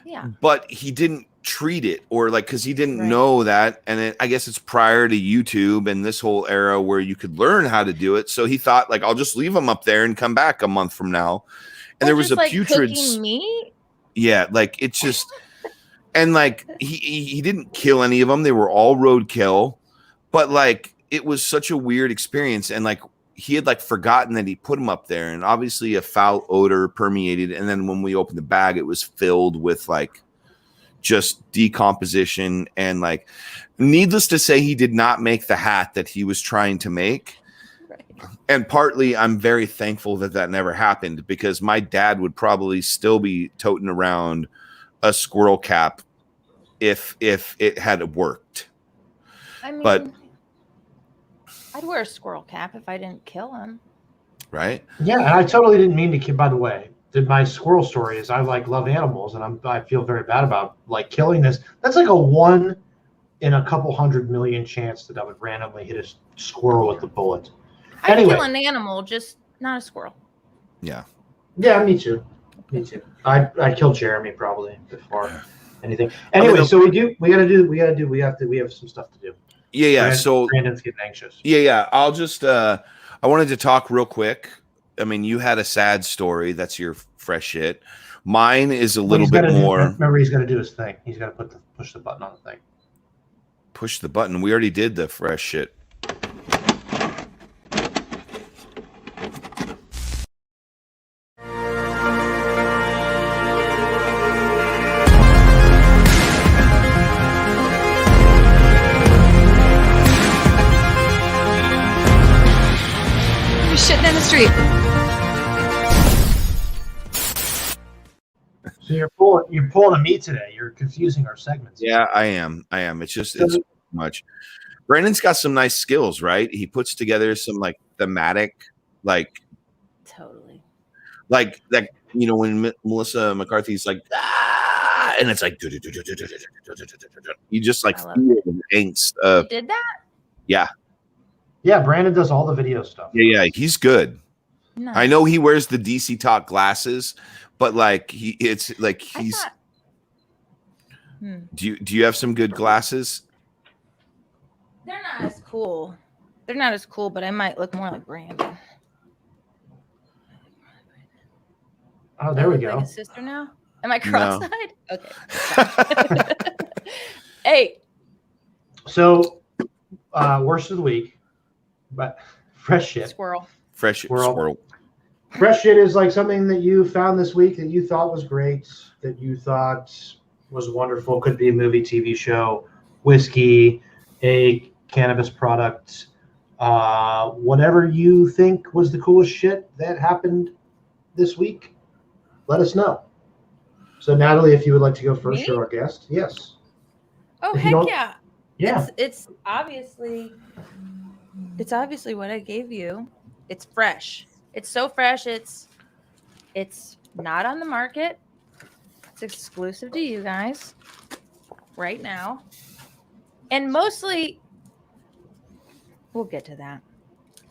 S8: Yeah.
S1: But he didn't treat it, or like, because he didn't know that. And I guess it's prior to YouTube and this whole era where you could learn how to do it. So he thought, like, I'll just leave him up there and come back a month from now. And there was a
S8: like
S1: putrid
S8: meat?
S1: Yeah, like it's just, and like he didn't kill any of them. They were all roadkill, but like it was such a weird experience. And like he had like forgotten that he put them up there, and obviously a foul odor permeated. And then when we opened the bag, it was filled with like just decomposition. And like, needless to say, he did not make the hat that he was trying to make. And partly I'm very thankful that never happened, because my dad would probably still be toting around a squirrel cap if it had worked.
S8: I mean,
S1: but
S8: I'd wear a squirrel cap if I didn't kill him.
S1: Right?
S2: Yeah, and I totally didn't mean to kill. By the way, my squirrel story is I like love animals, and I feel very bad about like killing this. That's like a 1 in a couple 100 million chance that I would randomly hit a squirrel with a bullet.
S8: I'd kill an animal, just not a squirrel.
S1: Yeah.
S2: Yeah, me too. Me too. I killed Jeremy probably before anything. Anyway, so we have some stuff to do.
S1: Yeah. So
S2: Brandon's getting anxious.
S1: Yeah. I'll just I wanted to talk real quick. I mean, you had a sad story. That's your fresh shit. Mine is a little bit more.
S2: Remember, he's got to do his thing. He's got to push the button on the thing.
S1: Push the button. We already did the fresh shit.
S9: Shitting in the street.
S2: So you're pulling a me today. You're confusing our segments.
S1: Yeah, I am. It's just it's too much. Brandon's got some nice skills, right? He puts together some like thematic, like
S8: totally,
S1: like that. You know, when Melissa McCarthy's like, and it's like, you just like feel the angst.
S8: You did that?
S1: Yeah.
S2: Yeah, Brandon does all the video stuff.
S1: Yeah, he's good.
S8: Nice.
S1: I know he wears the DC Talk glasses, but like it's like he's. Do you have some good glasses?
S8: They're not as cool. They're not as cool, but I might look more like Brandon.
S2: Oh, there we go.
S8: Like a sister now? Am I cross-eyed?
S1: No.
S8: Okay. Hey.
S2: So, worst of the week, but fresh shit.
S8: Squirrel.
S1: Fresh squirrel.
S2: Fresh shit is like something that you found this week that you thought was great, that you thought was wonderful. Could be a movie, TV show, whiskey, a cannabis product, whatever you think was the coolest shit that happened this week. Let us know. So, Natalie, if you would like to go first, you're our guest. Yes.
S8: Oh,
S2: If you
S8: heck
S2: don't-
S8: yeah.
S2: Yeah.
S8: It's obviously what I gave you. It's fresh. It's so fresh. It's not on the market. It's exclusive to you guys right now. And mostly we'll get to that.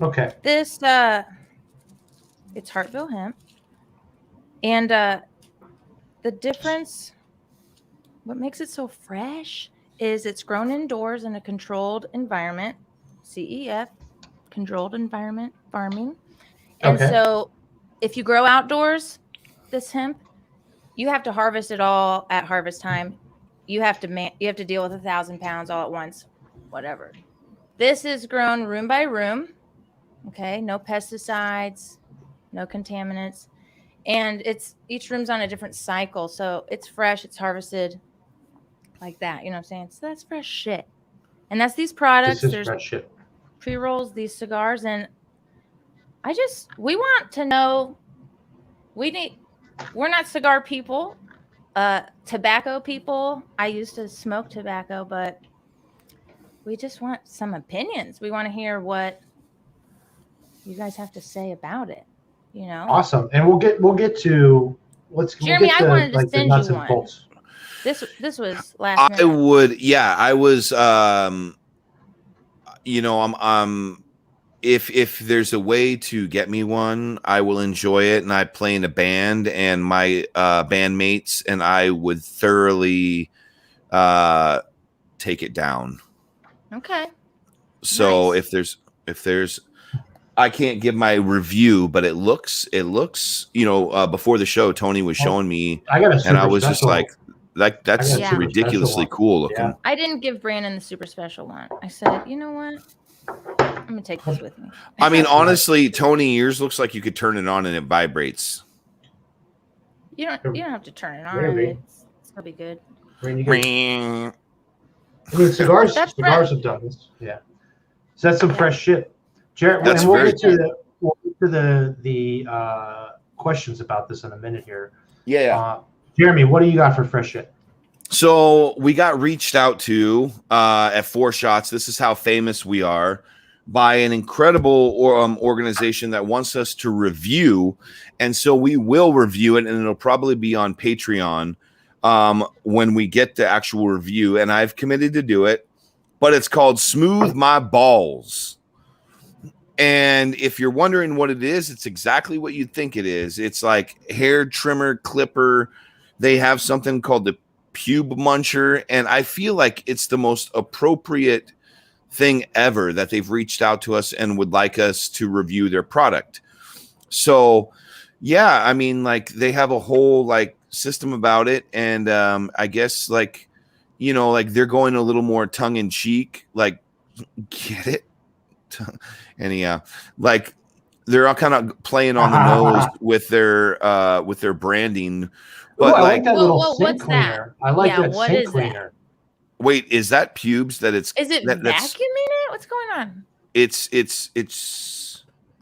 S2: Okay.
S8: This it's Hartville Hemp. And the difference, what makes it so fresh is it's grown indoors in a controlled environment, CEF, controlled environment farming. And
S2: Okay.
S8: so if you grow outdoors, this hemp, you have to harvest it all at harvest time. You have to deal with 1,000 pounds all at once, whatever. This is grown room by room. Okay. No pesticides, no contaminants. And each room's on a different cycle. So it's fresh, it's harvested like that. You know what I'm saying? So that's fresh shit. And that's these products.
S2: This is
S8: There's
S2: fresh shit.
S8: pre-rolls, these cigars, and we want to know, we're not cigar people, tobacco people. I used to smoke tobacco, but we just want some opinions. We want to hear what you guys have to say about it, you know?
S2: Awesome. And we'll get to
S8: Jeremy,
S2: we'll get
S8: I wanted to
S2: like the
S8: send
S2: nuts
S8: you
S2: and
S8: one.
S2: bolts.
S8: This was last
S1: I
S8: minute.
S1: would, yeah, I was, you know, I'm if there's a way to get me one, I will enjoy it. And I play in a band, and my bandmates and I would thoroughly take it down.
S8: Okay.
S1: So
S8: Nice.
S1: if there's, I can't give my review, but it looks, you know, before the show, Tony was showing me,
S2: I got a super
S1: and I was just
S2: special.
S1: like, that's
S2: I got a super
S1: ridiculously
S2: special one.
S1: cool looking.
S2: Yeah.
S8: I didn't give Brandon the super special one. I said, you know what? I'm gonna take this with me.
S1: I mean, honestly, Tony, yours looks like you could turn it on and it vibrates.
S8: You don't have to turn it on.
S2: Maybe.
S8: It's gonna be good.
S2: I mean, cigars
S8: That's
S2: have done this. Yeah. So that's some fresh shit. Jared,
S1: That's
S2: and we'll
S1: very
S2: get to the questions about this in a minute here.
S1: Yeah.
S2: Jeremy, what do you got for fresh shit?
S1: So we got reached out to at 4 Shots. This is how famous we are, by an incredible organization that wants us to review. And so we will review it, and it'll probably be on Patreon when we get the actual review. And I've committed to do it, but it's called Smooth My Balls. And if you're wondering what it is, it's exactly what you think it is. It's like hair trimmer, clipper. They have something called the pube muncher, and I feel like it's the most appropriate thing ever that they've reached out to us and would like us to review their product. So yeah, I mean, like, they have a whole like system about it, and I guess, like, you know, like, they're going a little more tongue-in-cheek, like, get it. Anyhow, like, they're all kind of playing on the nose with their branding. But
S2: I
S1: like
S2: like that little
S8: what's
S2: sink cleaner. I like that
S8: what
S2: sink
S8: is
S2: cleaner.
S1: wait, is that pubes that it's
S8: Is it
S1: that's
S8: vacuuming it? What's going on?
S1: it's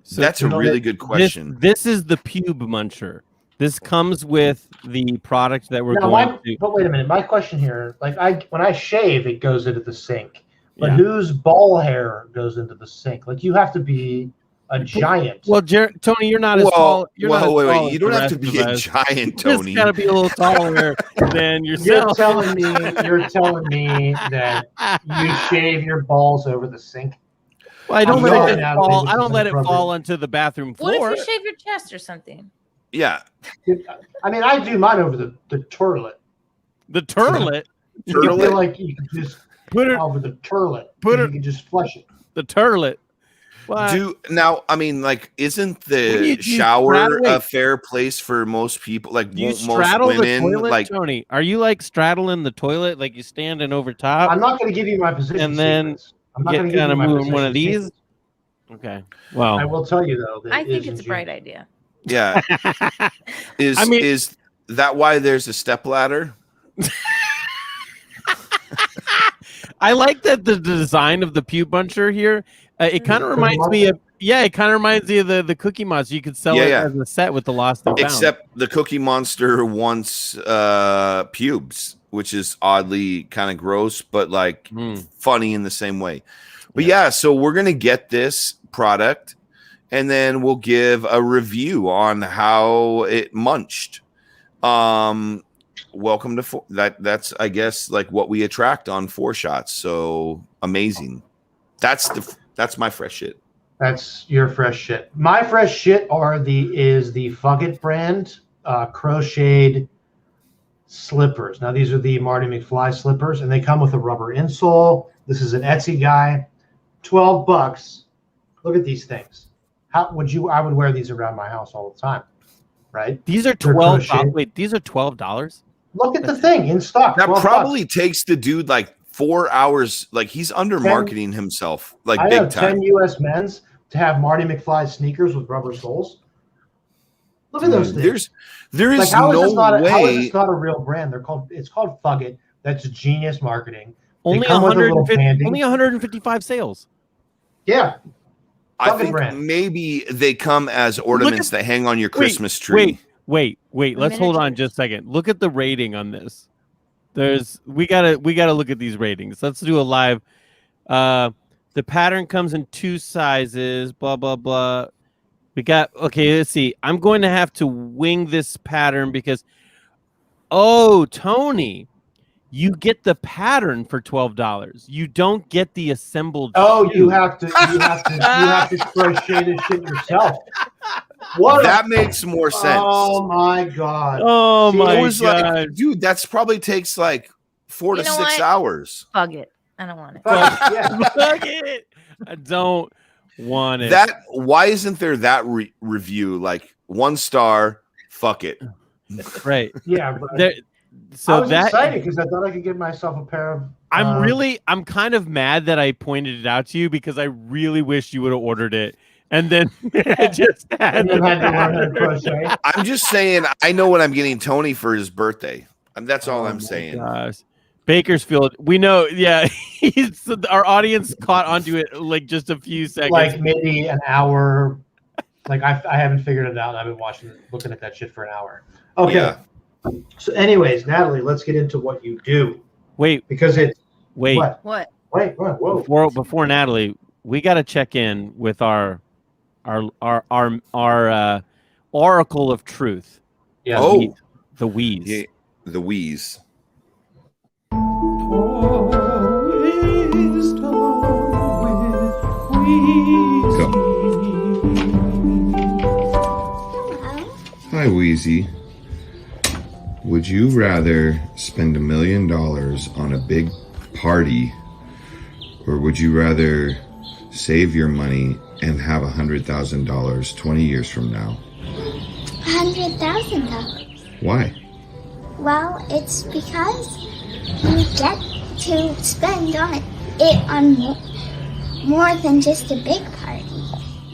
S4: So
S1: that's a
S2: you know,
S1: really good question.
S4: This is the pube muncher. This comes with the product that we're
S2: Now,
S4: going to.
S2: but wait a minute. My question here, like, when I shave, it goes into the sink. But
S4: Yeah.
S2: whose ball hair goes into the sink? Like, you have to be a giant.
S4: Well, Tony, you're not as tall. You're not as
S1: wait,
S4: tall as
S1: you don't
S4: the
S1: have to
S4: rest
S1: be
S4: of
S1: a
S4: us.
S1: giant,
S4: You
S1: Tony.
S4: just gotta be a little taller than
S2: You're
S4: yourself.
S2: telling me that you shave your balls over the sink?
S4: Well, I don't
S2: I'm
S4: let
S2: sorry,
S4: it
S2: Natalie,
S4: fall.
S2: this
S4: I don't
S2: is
S4: let it
S2: inappropriate.
S4: fall onto the bathroom
S8: What
S4: floor.
S8: if you shave your chest or something?
S1: Yeah,
S2: I mean, I do mine over the toilet.
S4: The turlet.
S2: I feel
S1: turtlet.
S2: like you can just
S4: Put it.
S2: over the toilet.
S4: Put
S2: you
S4: it-
S2: can just flush it.
S4: The turlet.
S1: Now, I mean, like, isn't the
S4: you
S1: shower a fair place for most people? Like,
S4: Do you
S1: most
S4: straddle
S1: women,
S4: the toilet,
S1: like,
S4: Tony? Are you like straddling the toilet, like you standing over top?
S2: I'm not going to give you my position
S4: And then
S2: secrets. I'm not going to give
S4: kind
S2: you
S4: of
S2: my
S4: moving one of
S2: position
S4: these.
S2: secrets.
S4: Okay. Well,
S2: I will tell you though. That
S8: I think
S2: is
S8: it's a bright idea.
S1: yeah, is that why there's a stepladder?
S4: I like that the design of the pew buncher here. It kind of reminds me of it kind of reminds me of the Cookie Monster. You could sell it as a set with the Lost and Found.
S1: Except the Cookie Monster wants pubes, which is oddly kind of gross, but like funny in the same way. But yeah, so we're gonna get this product, and then we'll give a review on how it munched. Welcome to that's I guess like what we attract on 4 Shots. So amazing. That's my fresh shit.
S2: That's your fresh shit. My fresh shit is the Fuck It brand crocheted slippers. Now these are the Marty McFly slippers, and they come with a rubber insole. This is an Etsy guy. $12. Look at these things. How would you? I would wear these around my house all the time. Right?
S4: These are $12. Wait, these are $12.
S2: Look at the thing in stock.
S1: That probably takes the dude like 4 hours. Like he's under marketing himself like big
S2: have
S1: time.
S2: 10 US men's to have Marty McFly sneakers with rubber soles. Look at those things.
S1: There is
S2: how
S1: no
S2: is
S1: way.
S2: How is this not a real brand? It's called Fuck It. That's genius marketing.
S4: Only 155 sales.
S2: Yeah.
S1: I think maybe they come as ornaments that hang on your Christmas tree.
S4: Wait. Let's hold on just a second. Look at the rating on this. We gotta look at these ratings. Let's do a live. The pattern comes in 2 sizes. Blah blah blah. Let's see. I'm going to have to wing this pattern because, Tony, you get the pattern for $12. You don't get the assembled.
S2: You have to crochet this shit yourself.
S1: That makes more sense.
S2: Oh my god.
S4: Oh my god.
S1: Like, dude, that's probably takes like 4 to 6 hours.
S8: Fuck it. I don't want it.
S4: Fuck it. I don't want it.
S1: Why isn't there that review like 1 star? Fuck it.
S4: Right.
S2: Yeah. But
S4: I
S2: was excited because I thought I could get myself a pair of.
S4: I'm kind of mad that I pointed it out to you because I really wish you would have ordered it. And then just had to learn how to
S1: crochet. I'm just saying, I know what I'm getting Tony for his birthday. That's all I'm saying.
S4: Gosh. Bakersfield, we know. Yeah, our audience caught onto it like just a few seconds,
S2: like maybe an hour. Like I haven't figured it out. I've been looking at that shit for an hour. Okay. Yeah. So, anyways, Natalie, let's get into what you do.
S4: Wait,
S2: because
S8: what?
S2: Wait, whoa.
S4: Before Natalie, we got to check in with our oracle of truth.
S2: Yeah.
S4: The Wheeze.
S1: Yeah, the Wheeze. Hi, Wheezy. Would you rather spend $1 million on a big party, or would you rather save your money and have $100,000 20 years from now?
S9: $100,000.
S1: Why?
S9: Well, it's because you get to spend it on more than just a big party.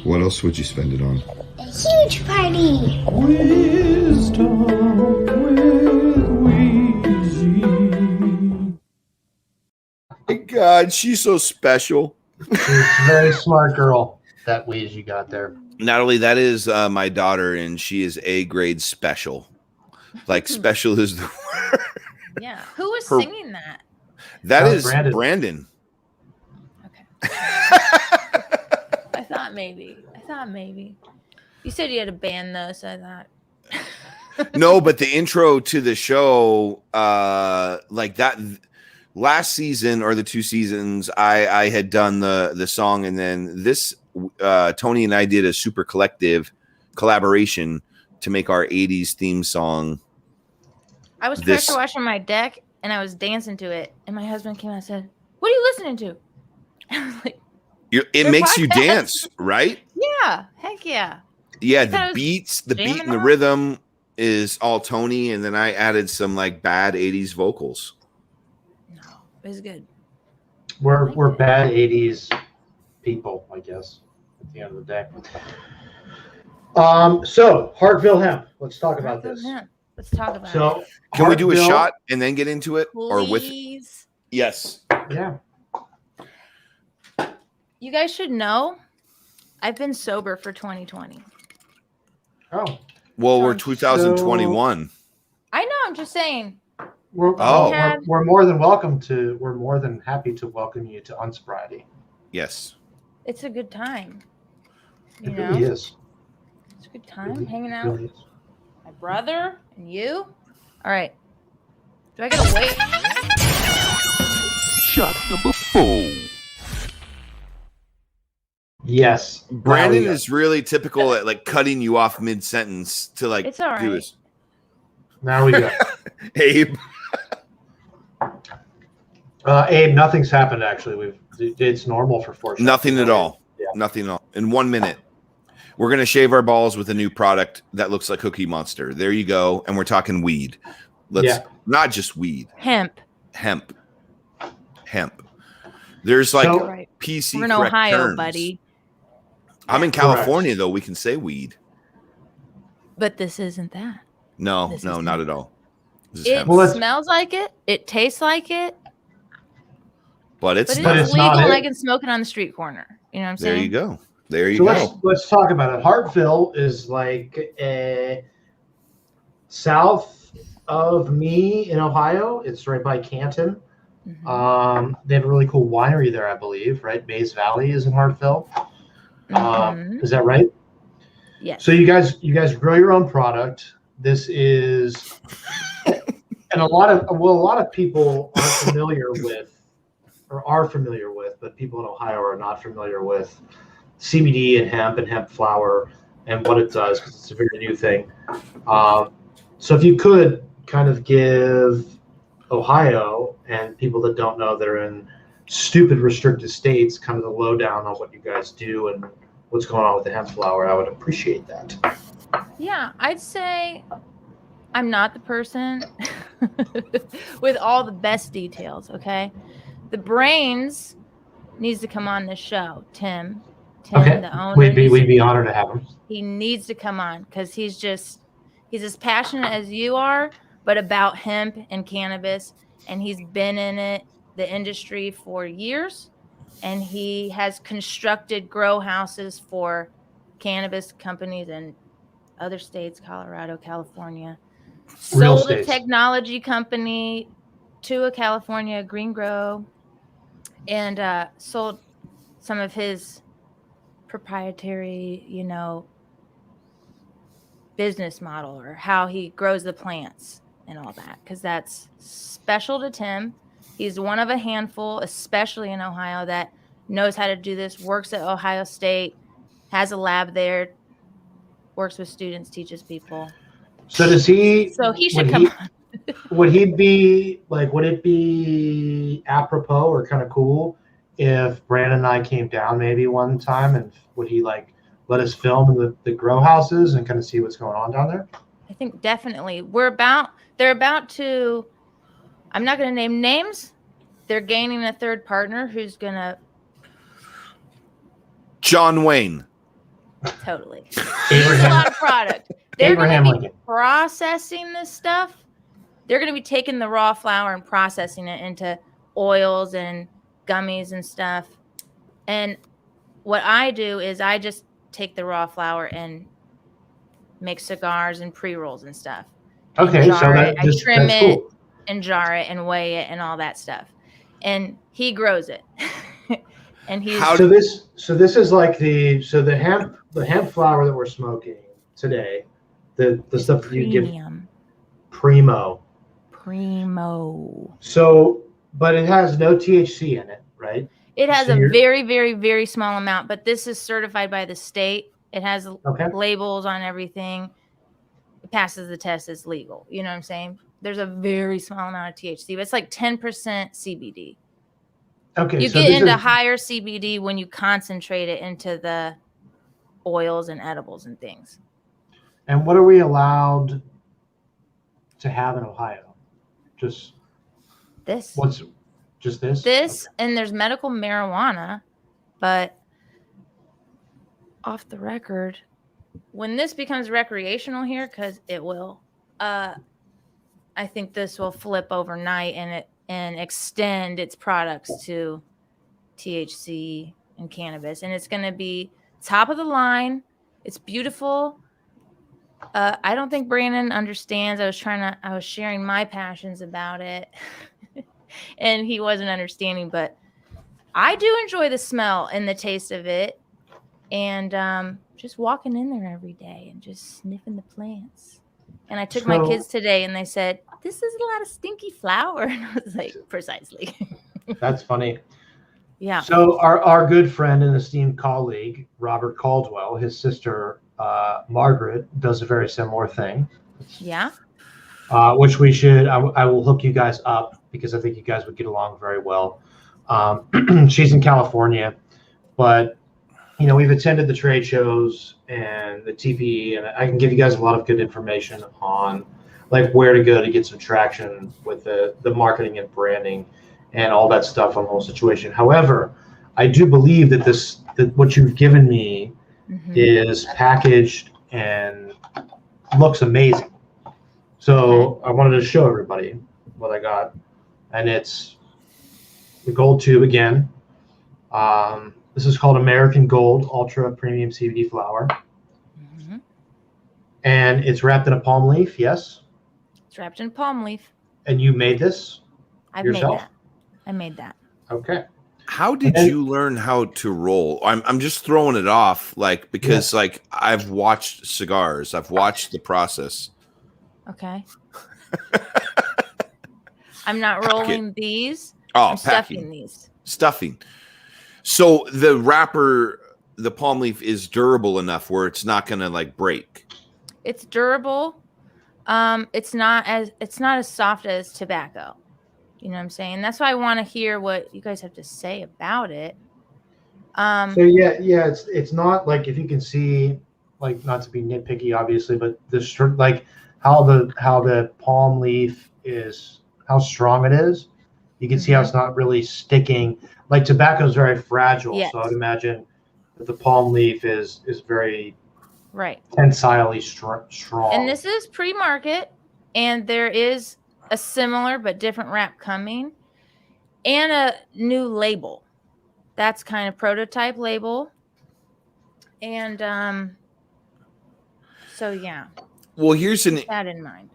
S1: What else would you spend it on?
S9: A huge party.
S5: Wisdom with Wheezy.
S1: My God, she's so special.
S2: She's a very smart girl. That Wheeze you got there.
S1: Natalie, that is my daughter, and she is A grade special. Like special is the word.
S8: Yeah. Who was singing that?
S1: That is Brandon.
S8: Okay. I thought maybe. You said you had a band though, so I thought.
S1: No, but the intro to the show, like that last season or the 2 seasons, I had done the song, and then this Tony and I did a super collective collaboration to make our 80s theme song.
S8: I was pressure washing my deck and I was dancing to it, and my husband came out and said, "What are you listening to?" I was like,
S1: It
S8: Their
S1: makes you
S8: podcast.
S1: dance, right?
S8: Yeah, heck yeah.
S1: Yeah,
S8: I thought it
S1: the
S8: was
S1: beats, the beat
S8: jamming
S1: and the
S8: out.
S1: rhythm is all Tony, and then I added some like bad 80s vocals.
S8: No, it was good.
S2: We're
S8: liked it.
S2: bad 80s people, I guess, at the end of the day. So Hartville Hemp. Let's talk about this.
S8: Let's talk about it.
S2: So
S1: Can we do a
S2: Hartville-
S1: shot and then get into it? Or with
S8: Please.
S1: yes.
S2: Yeah.
S8: You guys should know I've been sober for 2020.
S2: Oh,
S1: Well, we're
S8: So-
S1: 2021.
S8: I know, I'm just saying.
S2: we're,
S1: Oh.
S2: we're more than welcome to. We're more than happy to welcome you to Unsobriety.
S1: Yes.
S8: It's a good time. You
S2: It
S8: know?
S2: really is.
S8: It's a good time
S2: Really-
S8: hanging
S2: it
S8: out
S2: really
S8: with
S2: is.
S8: my brother and you. All right. Do I gotta wait?
S5: Shot number 4.
S2: Yes.
S1: Brandon
S2: Now we
S1: is really typical at like cutting you off mid sentence to like
S8: It's all
S1: do
S8: right.
S1: his
S2: Now we go.
S1: Abe.
S2: Abe, nothing's happened actually. It's normal for 4 shots.
S1: Nothing at all.
S2: Yeah.
S1: Nothing at all. In 1 minute. We're gonna shave our balls with a new product that looks like Cookie Monster. There you go. And we're talking weed. Let's
S2: Yeah.
S1: not just weed.
S8: Hemp.
S1: Hemp. There's like
S2: So-
S8: Right.
S1: PC
S8: We're in
S1: correct
S8: Ohio,
S1: terms.
S8: buddy.
S1: I'm in
S2: Correct.
S1: California though. We can say weed.
S8: But this isn't that.
S1: No,
S8: This
S1: no,
S8: is
S1: not
S8: hemp.
S1: at all. This is
S8: It
S1: hemp.
S2: Well, let's-
S8: smells like it. It tastes like it.
S1: But it's
S8: But
S2: But
S8: it's
S2: it's
S8: legal
S2: not
S8: and
S2: it.
S8: I can smoke it on the street corner. You know what I'm
S1: there
S8: saying?
S1: you go. There you
S2: So
S1: go.
S2: let's talk about it. Hartville is like south of me in Ohio. It's right by Canton.
S8: Mhm.
S2: They have a really cool winery there, I believe. Right, Mays Valley is in Hartville.
S8: Mhm.
S2: Is that right?
S8: Yes.
S2: So you guys grow your own product. This is, and a lot of people are familiar with, but people in Ohio are not familiar with CBD and hemp flower and what it does because it's a very new thing. So if you could kind of give Ohio and people that don't know that are in stupid restricted states kind of the lowdown on what you guys do and what's going on with the hemp flower, I would appreciate that.
S8: Yeah, I'd say I'm not the person with all the best details, okay? The brains needs to come on this show. Tim,
S2: Okay,
S8: the owner.
S2: we'd be honored to have him.
S8: He needs to come on because he's as passionate as you are, but about hemp and cannabis, and he's been in the industry for years, and he has constructed grow houses for cannabis companies in other states, Colorado, California.
S2: Real
S8: Sold a
S2: states.
S8: technology company to a California green grow, and sold some of his proprietary, business model or how he grows the plants and all that, because that's special to Tim. He's one of a handful, especially in Ohio, that knows how to do this, works at Ohio State, has a lab there, works with students, teaches people.
S2: So does he?
S8: So he should
S2: would
S8: come on.
S2: Would it be apropos or kind of cool if Brandon and I came down maybe one time, and would he like let us film in the grow houses and kind of see what's going on down there?
S8: I think definitely. They're about to, I'm not going to name names. They're gaining a third partner who's going to
S1: John Wayne.
S8: totally use a lot of product. They're going
S2: Abraham
S8: to be
S2: Lincoln.
S8: processing this stuff. They're going to be taking the raw flower and processing it into oils and gummies and stuff. And what I do is I just take the raw flower and make cigars and pre-rolls and stuff.
S2: Okay, so
S8: jar it, I
S2: that's
S8: trim
S2: that's
S8: it,
S2: cool.
S8: and jar it and weigh it and all that stuff. And he grows it. And he's
S2: So this is like the hemp flower that we're smoking today. The stuff that you give
S8: premium.
S2: primo. So, but it has no THC in it, right?
S8: It has
S2: So
S8: a
S2: you're-
S8: very, very, very small amount, but this is certified by the state. It has
S2: Okay.
S8: labels on everything. It passes the test. It's legal. You know what I'm saying? There's a very small amount of THC, but it's like 10% CBD.
S2: Okay,
S8: You
S2: so
S8: get
S2: this
S8: into
S2: is,
S8: higher CBD when you concentrate it into the oils and edibles and things.
S2: and what are we allowed to have in Ohio? Just
S8: This.
S2: what's just this?
S8: This, and there's medical marijuana, but off the record, when this becomes recreational here, because it will, I think this will flip overnight and extend its products to THC and cannabis, and it's going to be top of the line. It's beautiful. I don't think Brandon understands. I was sharing my passions about it, and he wasn't understanding, but I do enjoy the smell and the taste of it, and just walking in there every day and just sniffing the plants. And I took my
S2: So-
S8: kids today, and they said, "This is a lot of stinky flower," and I was like, "Precisely."
S2: That's funny.
S8: Yeah.
S2: So our good friend and esteemed colleague, Robert Caldwell, his sister, Margaret, does a very similar thing.
S8: Yeah.
S2: Which we should, I will hook you guys up because I think you guys would get along very well. She's in California, but we've attended the trade shows and the TPE, and I can give you guys a lot of good information on like where to go to get some traction with the marketing and branding and all that stuff on the whole situation. However, I do believe that that what you've given me is packaged and looks amazing. So I wanted to show everybody what I got, and it's the gold tube again. This is called American Gold Ultra Premium CBD Flower, and it's wrapped in a palm leaf. Yes,
S8: it's wrapped in palm leaf.
S2: And you made this yourself?
S8: Made that. I made that.
S2: Okay.
S1: How did you learn how to roll? I'm just throwing it off, like, because like I've watched cigars, I've watched the process.
S8: Okay. I'm not rolling these.
S1: Oh,
S8: I'm stuffing these.
S1: Stuffing. So the wrapper, the palm leaf is durable enough where it's not going to like break.
S8: It's durable. It's not as soft as tobacco. You know what I'm saying? That's why I want to hear what you guys have to say about it.
S2: So yeah, it's not like, if you can see, like, not to be nitpicky, obviously, but like how the palm leaf is, how strong it is. You can see how it's not really sticking. Like tobacco is very fragile, so I'd imagine that the palm leaf is very tensilely strong.
S8: And this is pre-market, and there is a similar but different wrap coming, and a new label. That's kind of prototype label. And so yeah.
S1: Well, here's
S8: keep that in mind.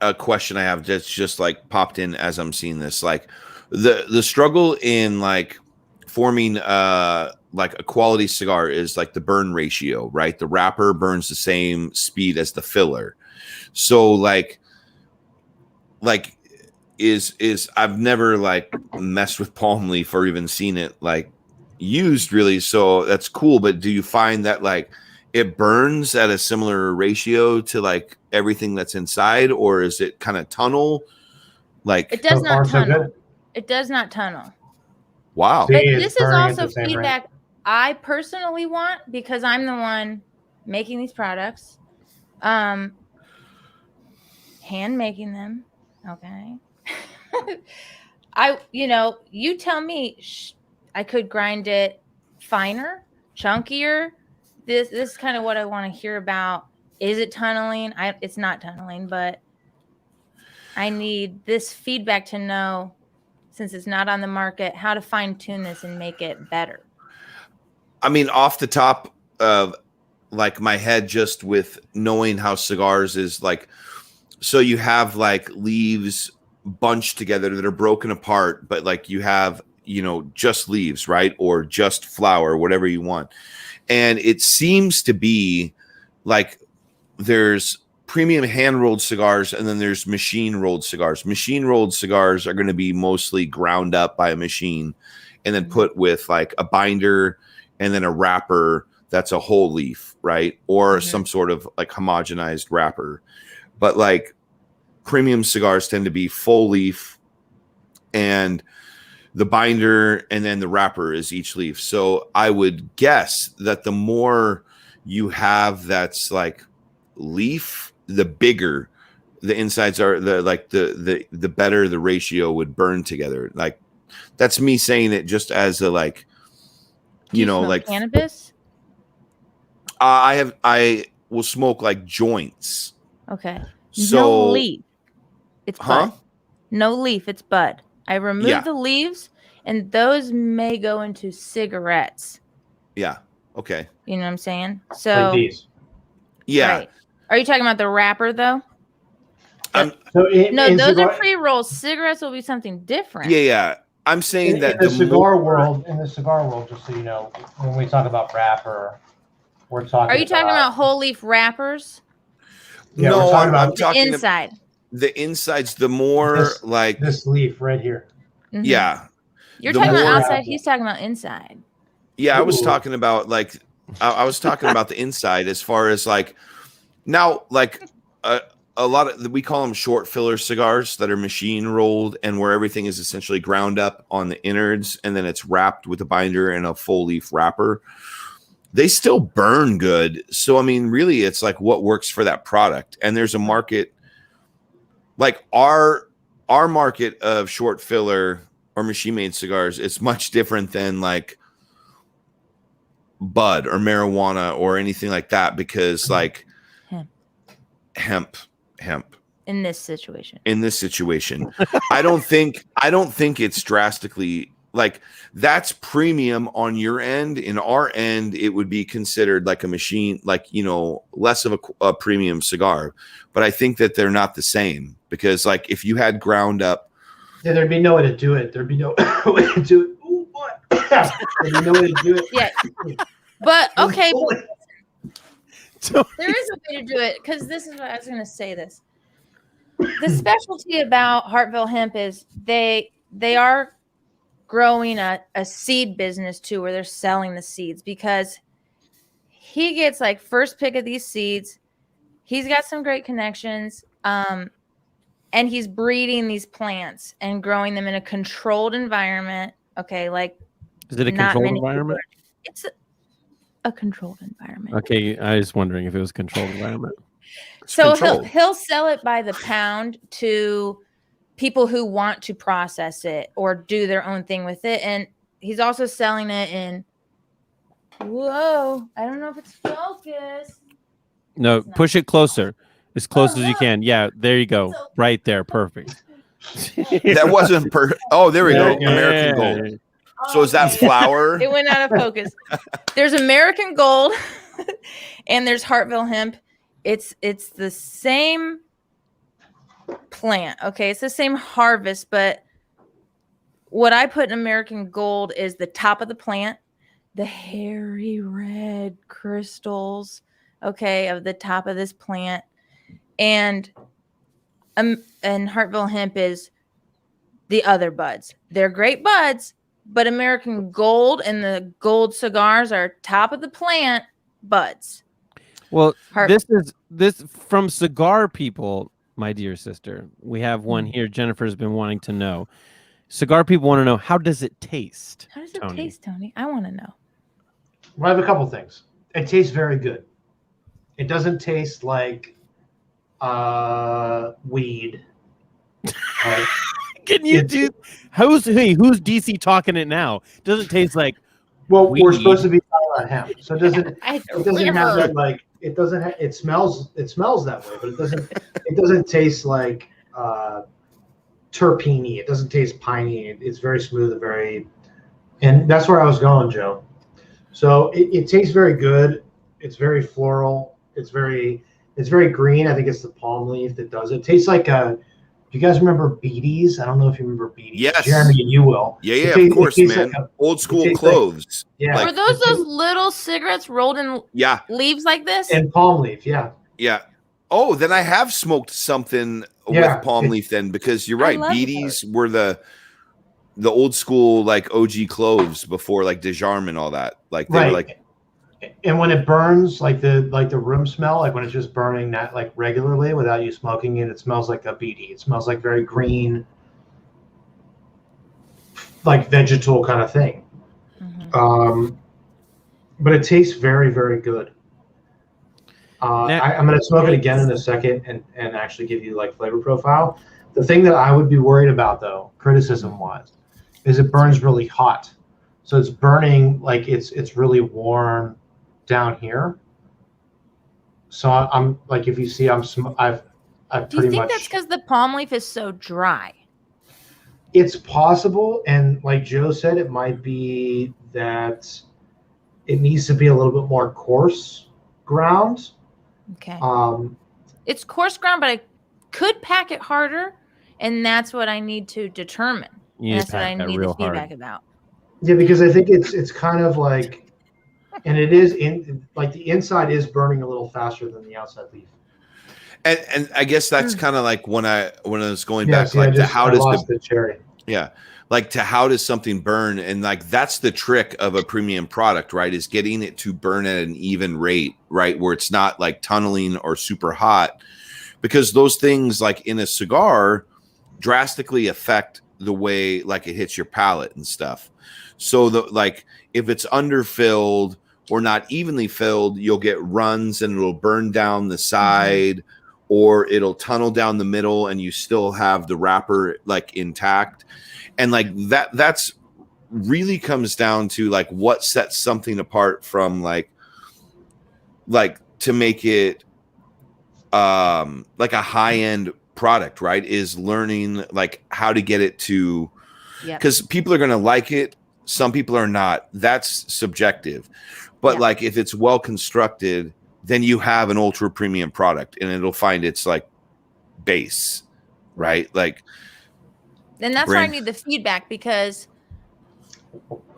S1: A question I have that's just like popped in as I'm seeing this, like the struggle in like forming like a quality cigar is like the burn ratio, right? The wrapper burns the same speed as the filler. So like is I've never like messed with palm leaf or even seen it like used really, so that's cool. But do you find that like it burns at a similar ratio to like everything that's inside, or is it kind of tunnel? Like
S8: it does not tunnel. It does not tunnel.
S1: Wow.
S8: But this is also feedback I personally want, because I'm the one making these products, hand making them. Okay. You tell me, I could grind it finer, chunkier. This is kind of what I want to hear about. Is it tunneling? It's not tunneling, but I need this feedback to know, since it's not on the market, how to fine tune this and make it better.
S1: I mean, off the top of like my head, just with knowing how cigars is like, so you have like leaves bunched together that are broken apart, but like you have, just leaves, right? Or just flower, whatever you want. And it seems to be like there's premium hand-rolled cigars, and then there's machine-rolled cigars. Machine-rolled cigars are going to be mostly ground up by a machine and then put with like a binder and then a wrapper that's a whole leaf, right? Or some sort of like homogenized wrapper. But like premium cigars tend to be full leaf. And the binder, and then the wrapper is each leaf. So I would guess that the more you have that's like leaf, the bigger the insides are, the better the ratio would burn together. Like that's me saying it just as a like, you know, like
S8: cannabis.
S1: I will smoke like joints.
S8: Okay.
S1: So
S8: no leaf. It's bud.
S1: Huh?
S8: No leaf. It's bud. I remove the leaves, and those may go into cigarettes.
S1: Yeah. Okay.
S8: You know what I'm saying? So
S2: Like these.
S1: Yeah.
S8: Right. Are you talking about the wrapper though?
S1: So
S8: no, those are pre-rolls. Cigarettes will be something different.
S1: Yeah. I'm saying that
S2: in the cigar world, just so you know, when we talk about wrapper, we're talking.
S8: Are you talking about whole leaf wrappers?
S2: Yeah,
S1: no,
S2: I'm
S1: talking
S8: the inside.
S1: The insides, the more like
S2: this leaf right here.
S8: Mm-hmm.
S1: Yeah.
S8: You're talking about outside. He's talking about inside.
S1: Yeah, I was talking about like I was talking about the inside as far as like now like a lot of we call them short filler cigars that are machine rolled and where everything is essentially ground up on the innards and then it's wrapped with a binder and a full leaf wrapper. They still burn good. So I mean, really, it's like what works for that product. And there's a market like our market of short filler or machine made cigars. It's much different than like bud or marijuana or anything like that because like hemp
S8: in this situation
S1: I don't think it's drastically like that's premium on your end. In our end it would be considered like a machine, like, you know, less of a premium cigar, but I think that they're not the same because like if you had ground up,
S2: yeah, there'd be no way to do it. There'd be no way to do it. Ooh, what? There'd be no way to do it.
S8: Yeah. But okay, there is a way to do it because this is what I was going to say. The specialty about Hartville Hemp is they are growing a seed business too, where they're selling the seeds because he gets like first pick of these seeds. He's got some great connections, and he's breeding these plants and growing them in a controlled environment. Okay, like
S4: is it a controlled environment?
S8: It's a controlled environment.
S4: Okay, I was wondering if it was a controlled environment.
S8: So he'll sell it by the pound to people who want to process it or do their own thing with it, and he's also selling it in. Whoa! I don't know if it's focused.
S4: No, push it closer, as close as you can. Yeah, there you go, right there, perfect.
S1: That wasn't Oh, there we go. American Gold. So is that flower?
S8: It went out of focus. There's American Gold and there's Hartville Hemp. It's the same plant. Okay. It's the same harvest, but what I put in American Gold is the top of the plant, the hairy red crystals, okay, of the top of this plant. And Hartville Hemp is the other buds. They're great buds. But American Gold and the gold cigars are top of the plant buds.
S4: Well, this from cigar people, my dear sister. We have one here. Jennifer's been wanting to know. Cigar people want to know, how does it taste?
S8: How does it taste, Tony? I want to know.
S2: Well, I have a couple things. It tastes very good. It doesn't taste like weed.
S4: Can you do? Who's DC talking it now? Doesn't taste like.
S2: Well,
S4: weed.
S2: we're supposed to be talking about hemp, so it doesn't have that like it doesn't. It smells that way, but it doesn't taste like terpene-y. It doesn't taste piney. It's very smooth and that's where I was going, Joe. So it tastes very good. It's very floral. It's very green. I think it's the palm leaf that does it. It tastes like a. Do you guys remember Beatties? I don't know if you remember Beatties.
S1: Yes.
S2: Jeremy, you will.
S1: Yeah, of course, man. Like old school cloves.
S2: Yeah.
S1: Like,
S8: were those little cigarettes rolled in leaves like this?
S2: And palm leaf, yeah.
S1: Yeah. Oh, then I have smoked something with palm leaf then, because you're right. Beatties were the old school like OG cloves before like Dejarm and all that. Like they were like.
S2: And when it burns, like the room smell, like when it's just burning that like regularly without you smoking it, it smells like a beatie. It smells like very green, like vegetal kind of thing. But it tastes very, very good. I'm going to smoke it again in a second and actually give you like flavor profile. The thing that I would be worried about, though, criticism wise, is it burns really hot. So it's burning like it's really warm down here. So I'm like, if you see, I've
S8: Do you
S2: pretty
S8: think
S2: much.
S8: that's because the palm leaf is so dry?
S2: It's possible, and like Joe said, it might be that it needs to be a little bit more coarse ground.
S8: Okay. It's coarse ground, but I could pack it harder, and that's what I need to determine. And that's what I need the feedback about.
S2: Yeah, because I think it's kind of like, and it is in like the inside is burning a little faster than the outside leaf.
S1: And I guess that's kind of like when I was going
S2: Yeah,
S1: back,
S2: see,
S1: like
S2: I
S1: how
S2: lost the cherry.
S1: Yeah. Like to how does something burn? And like that's the trick of a premium product, right? Is getting it to burn at an even rate, right? Where it's not like tunneling or super hot. Because those things like in a cigar drastically affect the way like it hits your palate and stuff. So like if it's underfilled or not evenly filled, you'll get runs and it'll burn down the side, or it'll tunnel down the middle and you still have the wrapper like intact. And like that's really comes down to like what sets something apart from like to make it like a high-end product, right? Is learning like how to get it to, because people are going to like it, some people are not. That's subjective. But like if it's well constructed, then you have an ultra premium product and it'll find its like base, right? Like,
S8: then that's where I need the feedback, because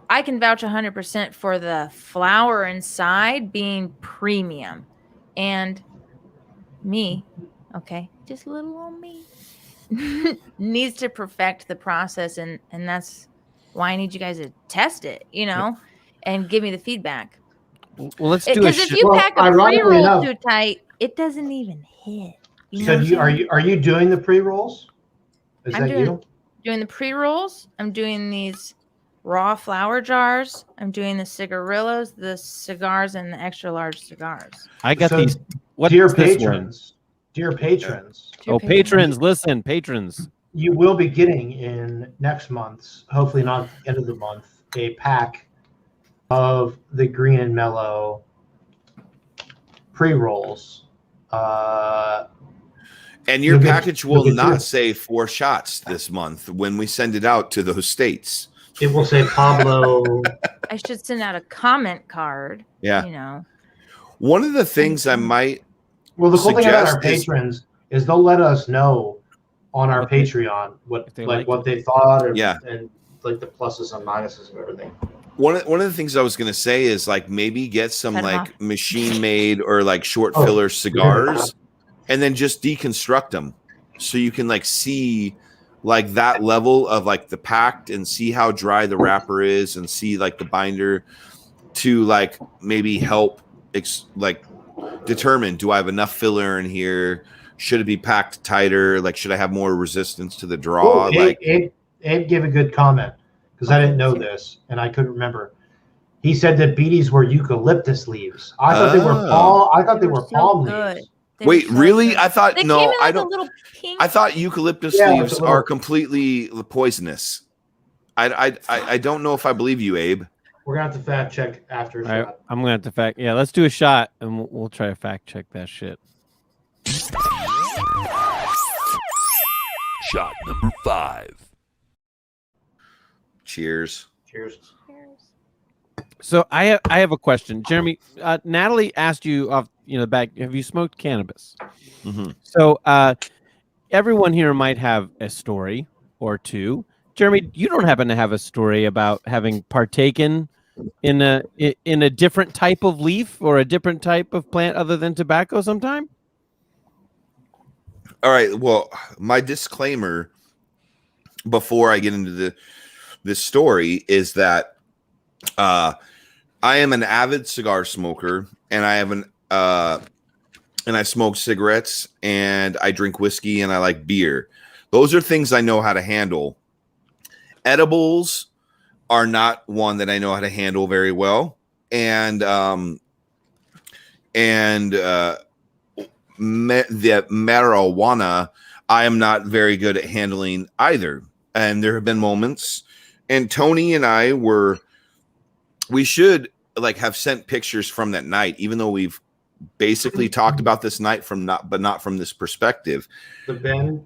S8: I can vouch 100% for the flower inside being premium. And me, okay, just a little old me, needs to perfect the process. And that's why I need you guys to test it, you know, and give me the feedback.
S4: Well, let's do
S8: because if you pack a pre-roll too tight, it doesn't even hit.
S2: So are you doing the pre-rolls? Is that you?
S8: Doing the pre-rolls. I'm doing these raw flower jars. I'm doing the cigarillos, the cigars, and the extra large cigars.
S4: I got these. What
S2: dear patrons? Dear patrons.
S4: Patrons, listen, patrons.
S2: You will be getting in next month's, hopefully not the end of the month, a pack of the Green and Mellow pre-rolls.
S1: And your package will not say 4 shots this month when we send it out to those states.
S2: It will say Pablo.
S8: I should send out a comment card.
S1: Yeah.
S8: You know.
S1: One of the things I might
S2: the cool thing about our patrons is they'll let us know on our Patreon what they thought and like the pluses and minuses of everything.
S1: One of the things I was going to say is like maybe get some like machine made or like short filler cigars and then just deconstruct them so you can like see like that level of like the packed and see how dry the wrapper is and see like the binder to like maybe help like determine, do I have enough filler in here? Should it be packed tighter? Like, should I have more resistance to the draw?
S2: Abe gave a good comment because I didn't know this and I couldn't remember. He said that beaties were eucalyptus leaves. I thought they were palm leaves.
S1: Wait, really? I thought
S8: I don't.
S1: I thought eucalyptus leaves are completely poisonous. I don't know if I believe you, Abe.
S2: We're gonna have to fact check after.
S4: I'm gonna have to fact. Yeah, let's do a shot and we'll try to fact check that shit.
S10: Shot number 5.
S1: Cheers.
S4: So I have a question, Jeremy. Natalie asked you off, back. Have you smoked cannabis?
S1: Mm-hmm.
S4: So everyone here might have a story or two. Jeremy, you don't happen to have a story about having partaken in a different type of leaf or a different type of plant other than tobacco sometime?
S1: All right. Well, my disclaimer before I get into this story is that I am an avid cigar smoker, and I have and I smoke cigarettes, and I drink whiskey, and I like beer. Those are things I know how to handle. Edibles are not one that I know how to handle very well. And the marijuana, I am not very good at handling either. And there have been moments, and Tony and I we should like have sent pictures from that night, even though we've basically talked about this night but not from this perspective.
S2: The Bend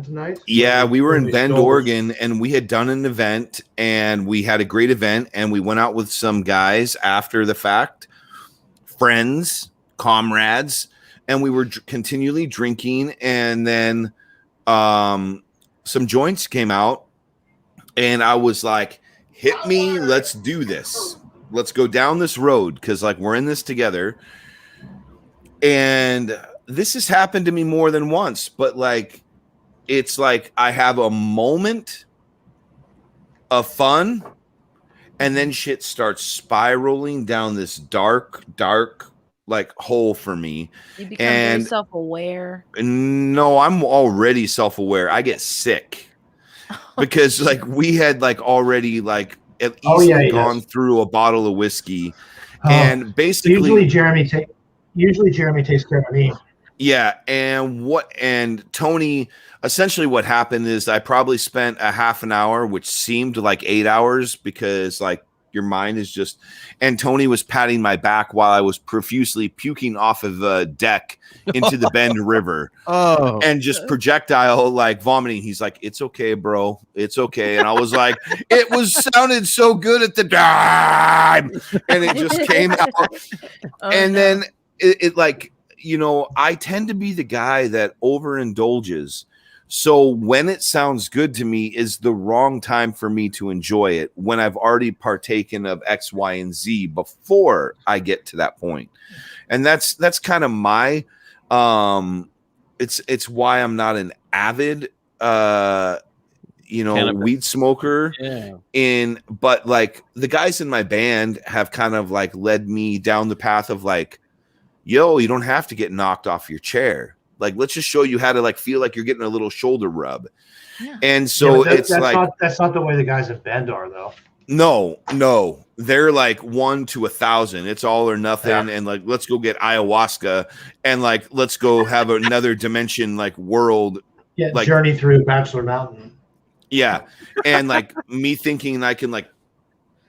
S2: tonight?
S1: Yeah, we were in Bend, Oregon, and we had done an event, and we had a great event, and we went out with some guys after the fact, friends, comrades, and we were continually drinking, and then some joints came out, and I was like, hit me, let's do this. Let's go down this road, because like we're in this together. And this has happened to me more than once, but like it's like I have a moment of fun, and then shit starts spiraling down this dark like hole for me.
S8: You become very self-aware.
S1: No, I'm already self-aware. I get sick because like we had like already like at least gone through a bottle of whiskey, and basically
S2: usually Jeremy takes care of me.
S1: Yeah, and Tony, essentially what happened is I probably spent a half an hour, which seemed like 8 hours, because like your mind is just, and Tony was patting my back while I was profusely puking off of the deck into the Bend River. And just projectile like vomiting. He's like, "It's okay, bro. It's okay." And I was like, it sounded so good at the time. And it just came out. Then it like, you know, I tend to be the guy that overindulges. So when it sounds good to me is the wrong time for me to enjoy it, when I've already partaken of X, Y, and Z before I get to that point. And that's kind of my it's why I'm not an avid cannabis weed smoker. But like the guys in my band have kind of like led me down the path of like, yo, you don't have to get knocked off your chair. Like, let's just show you how to like feel like you're getting a little shoulder rub. Yeah. And so that's
S2: not the way the guys at Bend are, though.
S1: No, they're like 1 to 1,000. It's all or nothing. Yeah. And like, let's go get ayahuasca, and like, let's go have another dimension, like world.
S2: Yeah,
S1: like,
S2: journey through Bachelor Mountain.
S1: Yeah, and like me thinking I can like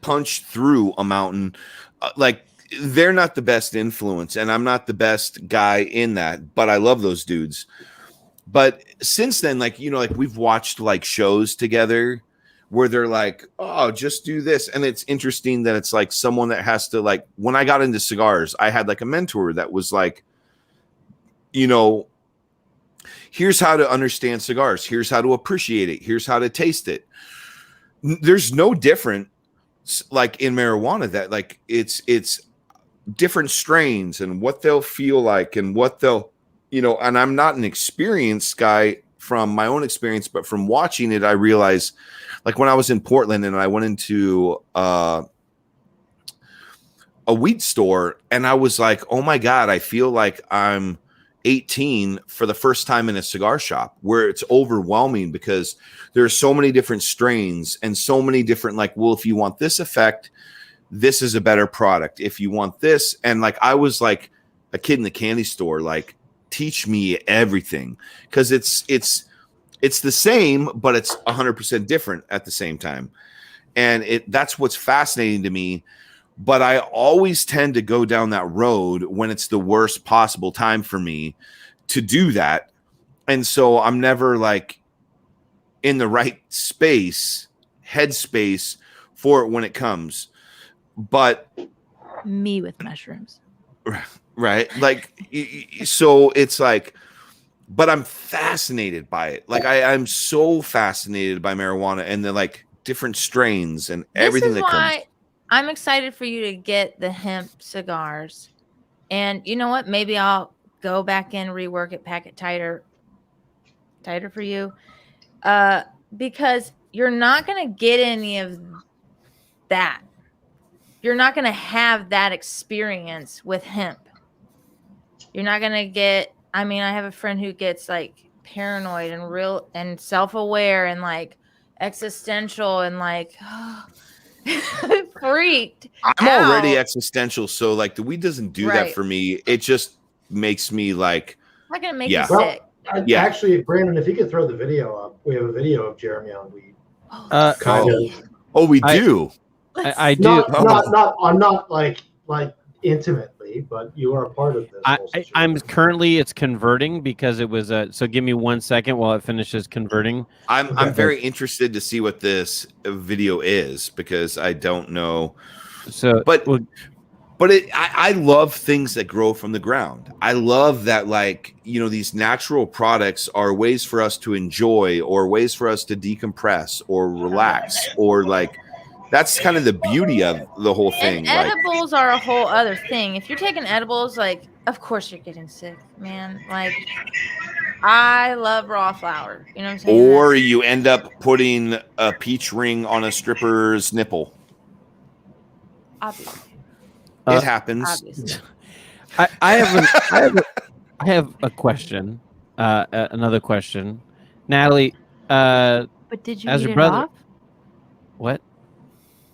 S1: punch through a mountain, like. They're not the best influence, and I'm not the best guy in that, but I love those dudes. But since then, like, you know, like we've watched like shows together where they're like, oh, just do this. And it's interesting that it's like someone that has to, like, when I got into cigars, I had like a mentor that was like, you know, here's how to understand cigars. Here's how to appreciate it. Here's how to taste it. There's no different like in marijuana that like it's different strains and what they'll feel like and what they'll, you know, and I'm not an experienced guy from my own experience, but from watching it, I realized like when I was in Portland and I went into a weed store and I was like, oh my God, I feel like I'm 18 for the first time in a cigar shop, where it's overwhelming because there's so many different strains and so many different, like, well, if you want this effect, this is a better product. If you want this, and like I was like a kid in the candy store, like, teach me everything, because it's the same, but it's 100% different at the same time. And that's what's fascinating to me. But I always tend to go down that road when it's the worst possible time for me to do that. And so I'm never like in the right headspace for it when it comes. But
S8: me with mushrooms,
S1: right? Like, so it's like, but I'm fascinated by it. Like I'm so fascinated by marijuana and the like different strains and everything that comes.
S8: I'm excited for you to get the hemp cigars. And you know what? Maybe I'll go back in, rework it, pack it tighter for you. Because you're not going to get any of that. You're not going to have that experience with hemp. You're not going to get, I mean, I have a friend who gets like paranoid and real and self-aware and like existential and like, freaked.
S1: I'm already
S8: out.
S1: existential, so like the weed doesn't do that
S8: Right.
S1: for me. It just makes me like,
S8: Not gonna make
S1: Yeah.
S8: you sick.
S1: Yeah.
S2: Actually, Brandon, if you could throw the video up, we have a video of Jeremy on weed. Kind of.
S1: oh, we do.
S4: I do.
S2: Not like intimately, but you are a part of this. whole situation.
S4: I'm currently it's converting because it was so give me 1 second while it finishes converting.
S1: I'm very interested to see what this video is because I don't know.
S4: So,
S1: but I love things that grow from the ground. I love that, like, you know, these natural products are ways for us to enjoy or ways for us to decompress or relax or like. That's kind of the beauty of the whole thing.
S8: And edibles are a whole other thing. If you're taking edibles, like, of course you're getting sick, man. Like, I love raw flower. You know what I'm saying?
S1: Or you end up putting a peach ring on a stripper's nipple.
S8: Obviously.
S1: It happens.
S8: Obviously.
S4: I have a question. Another question, Natalie.
S8: But did you
S4: as
S8: eat
S4: your
S8: it
S4: brother?
S8: off?
S4: What?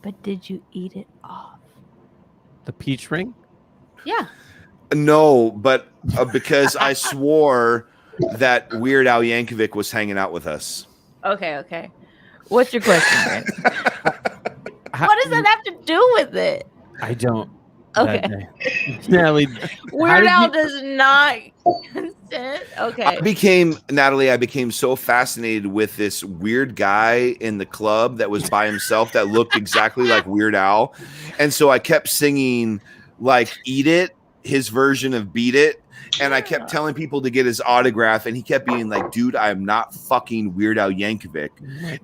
S8: But did you eat it off?
S4: The peach ring?
S8: Yeah.
S1: No, but because I swore that Weird Al Yankovic was hanging out with us.
S8: Okay. What's your question, Brandon? What does that have to do with it?
S4: I don't.
S8: Okay.
S4: Natalie,
S8: Weird Al does not consent. Okay.
S1: I became so fascinated with this weird guy in the club that was by himself that looked exactly like Weird Al. And so I kept singing like Eat It, his version of Beat It. And I kept telling people to get his autograph, and he kept being like, dude, I am not fucking Weird Al Yankovic.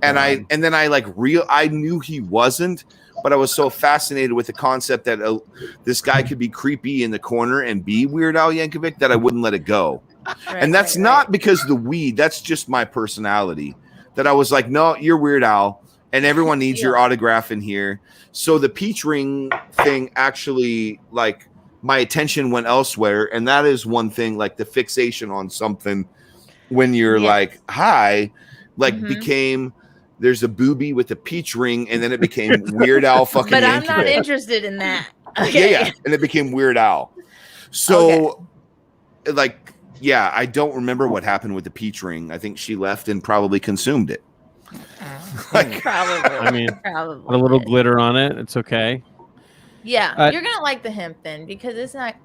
S1: And then I knew he wasn't, but I was so fascinated with the concept that this guy could be creepy in the corner and be Weird Al Yankovic that I wouldn't let it go. And that's not because of the weed. That's just my personality. That I was like, no, you're Weird Al, and everyone needs your autograph in here. So the peach ring thing actually, like, my attention went elsewhere, and that is one thing, like the fixation on something when you're like high, like became there's a booby with a peach ring, and then it became Weird Al fucking
S8: But I'm
S1: Yankovic.
S8: not interested in that. Okay.
S1: Yeah, and it became Weird Al. So like, yeah, I don't remember what happened with the peach ring. I think she left and probably consumed it.
S8: Probably.
S4: I mean,
S8: probably.
S4: put a little glitter on it. It's okay.
S8: Yeah, you're gonna like the hemp then because it's not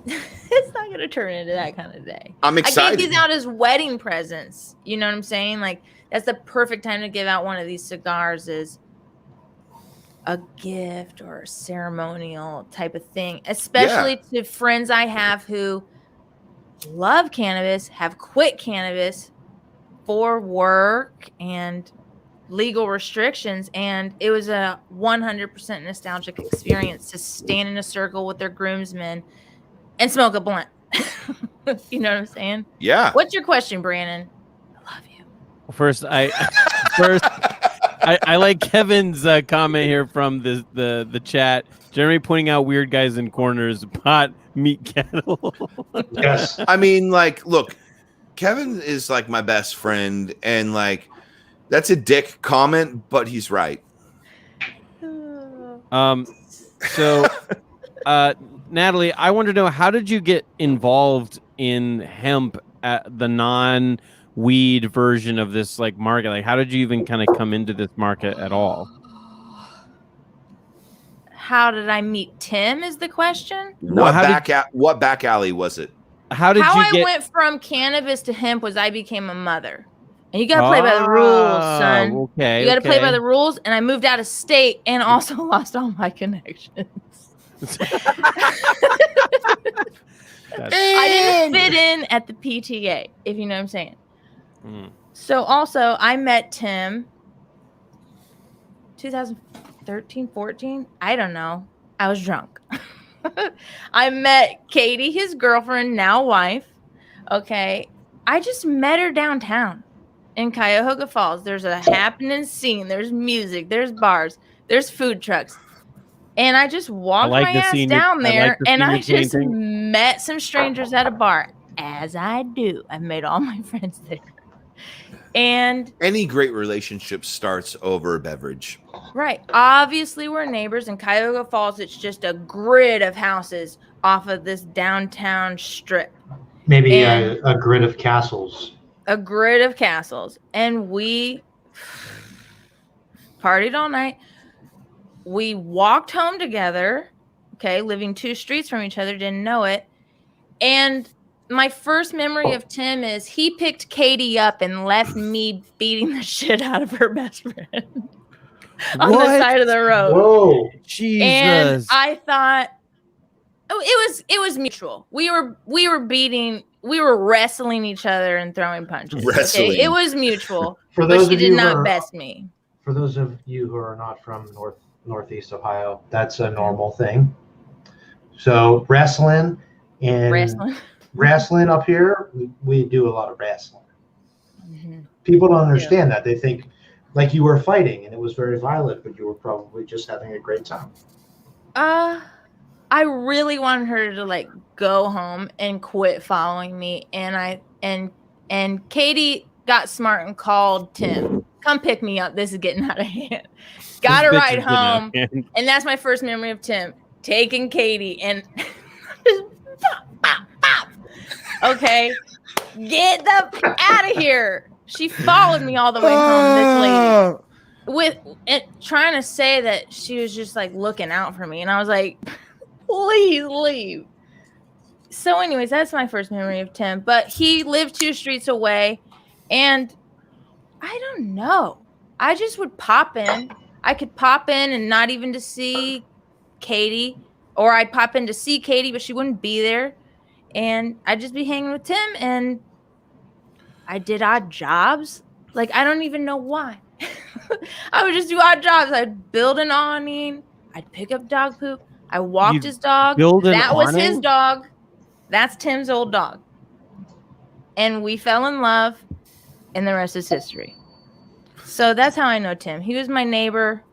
S8: gonna turn into that kind of day.
S1: I'm excited.
S8: I gave these out as wedding presents. You know what I'm saying? Like that's the perfect time to give out one of these cigars as a gift or a ceremonial type of thing, especially to friends I have who love cannabis, have quit cannabis for work and legal restrictions, and it was a 100% nostalgic experience to stand in a circle with their groomsmen and smoke a blunt. You know what I'm saying?
S1: Yeah.
S8: What's your question, Brandon? I love you.
S4: First, I like Kevin's comment here from the chat. Jeremy pointing out weird guys in corners, pot, meat, cattle.
S2: Yes.
S1: I mean, like, look, Kevin is like my best friend, and like, that's a dick comment, but he's right.
S4: So, Natalie, I want to know, how did you get involved in hemp at the non-weed version of this like market? Like, how did you even kind of come into this market at all?
S8: How did I meet Tim is the question?
S1: What back alley was it?
S4: How
S8: I went from cannabis to hemp was I became a mother. And you got to play by the rules, son.
S4: Okay.
S8: You got to play by the rules. And I moved out of state and also lost all my connections. I didn't fit in at the PTA, if you know what I'm saying. So also, I met Tim 2013, 14. I don't know. I was drunk. I met Katie, his girlfriend, now wife. Okay. I just met her downtown in Cuyahoga Falls. There's a happening scene. There's music. There's bars. There's food trucks. And I just walked my ass down there, and I just met some strangers at a bar, as I do. I made all my friends there. And
S1: any great relationship starts over a beverage.
S8: right. Obviously, we're neighbors. In Cuyahoga Falls, it's just a grid of houses off of this downtown strip.
S2: Maybe
S8: And
S2: a grid of castles.
S8: a grid of castles. And we partied all night. We walked home together, okay, living 2 streets from each other, didn't know it. And my first memory of Tim is he picked Katie up and left me beating the shit out of her best friend on the side of the road.
S2: Whoa.
S4: Jesus.
S8: And I thought it was mutual. We were wrestling each other and throwing punches.
S1: Wrestling.
S8: Okay? It was mutual.
S2: For
S8: But
S2: those
S8: she
S2: of
S8: did
S2: you who
S8: not
S2: are-
S8: best me.
S2: For those of you who are not from Northeast Ohio, that's a normal thing. So wrestling up here, we do a lot of wrestling.
S8: Mhm.
S2: People don't understand that. They think like you were fighting and it was very violent, but you were probably just having a great time.
S8: I really wanted her to like go home and quit following me, and Katie got smart and called Tim. Come pick me up. This is getting out of hand. Got to
S4: This bitch
S8: ride
S4: is getting out of
S8: home,
S4: hand.
S8: and that's my first memory of Tim taking Katie and just pop, pop, pop. Okay, get the out of here. She followed me all the way home. This lady with it, trying to say that she was just like looking out for me, and I was like, please leave. So anyways, that's my first memory of Tim, but he lived 2 streets away, and I don't know, I just would pop in. I could pop in and not even to see Katie, or I'd pop in to see Katie, but she wouldn't be there, and I'd just be hanging with Tim, and I did odd jobs. Like, I don't even know why. I would just do odd jobs. I'd build an awning. I'd pick up dog poop. I walked his dog. That was his dog. That's Tim's old dog. And we fell in love, and the rest is history. So that's how I know Tim. He was my neighbor,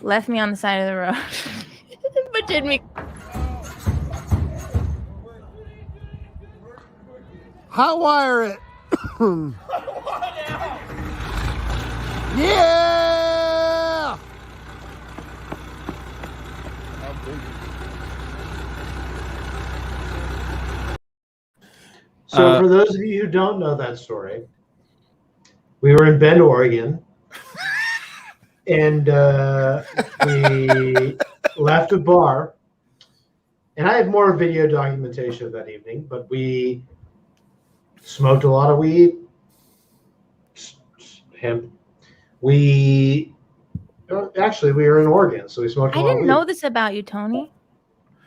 S8: left me on the side of the road, but did me.
S10: Hotwire it. Yeah!
S2: So for those of you who don't know that story, we were in Bend, Oregon, and we left a bar. And I have more video documentation of that evening, but we smoked a lot of weed, hemp. We were in Oregon, so we smoked a
S8: I
S2: lot of
S8: didn't
S2: weed.
S8: know this about you, Tony.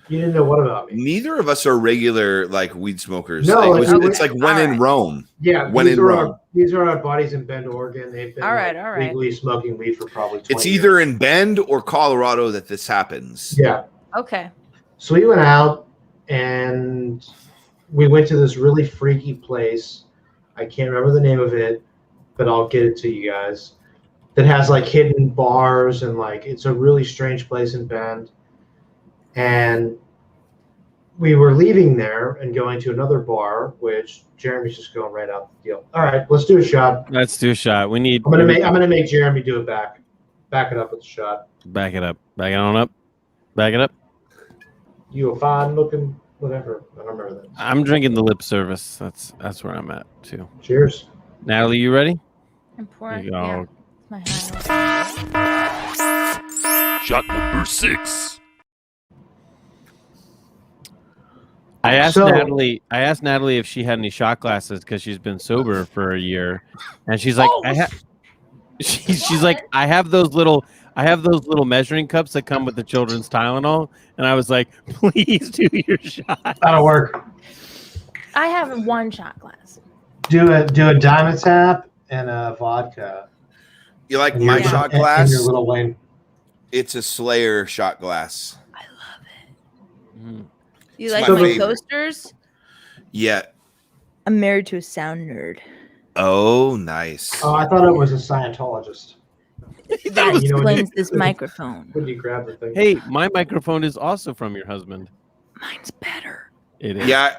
S2: You didn't know what about me?
S1: Neither of us are regular like weed smokers.
S2: No,
S1: Like,
S2: okay.
S1: it's like when in Rome.
S2: Yeah,
S1: when in Rome.
S2: These are our buddies in Bend, Oregon. They've been
S8: All right.
S2: legally smoking weed for probably 20
S1: It's
S2: years.
S1: either in Bend or Colorado that this happens.
S2: Yeah.
S8: Okay.
S2: So we went out and we went to this really freaky place. I can't remember the name of it, but I'll get it to you guys. That has like hidden bars and like it's a really strange place in Bend. And we were leaving there and going to another bar, which Jeremy's just going right out the deal. All right, let's do a shot.
S4: Let's do a shot. We need.
S2: I'm gonna make Jeremy do it back. Back it up with a shot.
S4: Back it up. Back it on up. Back it up.
S2: You a fine looking whatever. I don't remember that.
S4: I'm drinking the lip service. That's where I'm at too.
S2: Cheers.
S4: Natalie, you ready?
S8: Important.
S4: Here you go.
S8: Yeah.
S11: Shot number 6.
S4: I asked Natalie if she had any shot glasses because she's been sober for a year, and she's like, she's like, I have those little measuring cups that come with the children's Tylenol, and I was like, please do your shot.
S2: That'll work.
S8: I have 1 shot glass.
S2: Do a diamond tap and a vodka.
S1: You like
S2: And
S1: my
S2: your-
S1: shot
S2: and
S1: glass?
S2: your little Wayne.
S1: It's a Slayer shot glass.
S8: I love it.
S4: Mm.
S8: You
S1: It's
S8: like
S1: my
S8: my
S1: favorite.
S8: coasters?
S1: Yeah.
S8: I'm married to a sound nerd.
S1: Oh, nice.
S2: Oh, I thought it was a Scientologist.
S8: That
S2: You know, when
S8: explains
S2: you-
S8: this microphone.
S2: When you grab the thing.
S4: Hey, my microphone is also from your husband.
S8: Mine's better.
S4: It is.
S1: Yeah.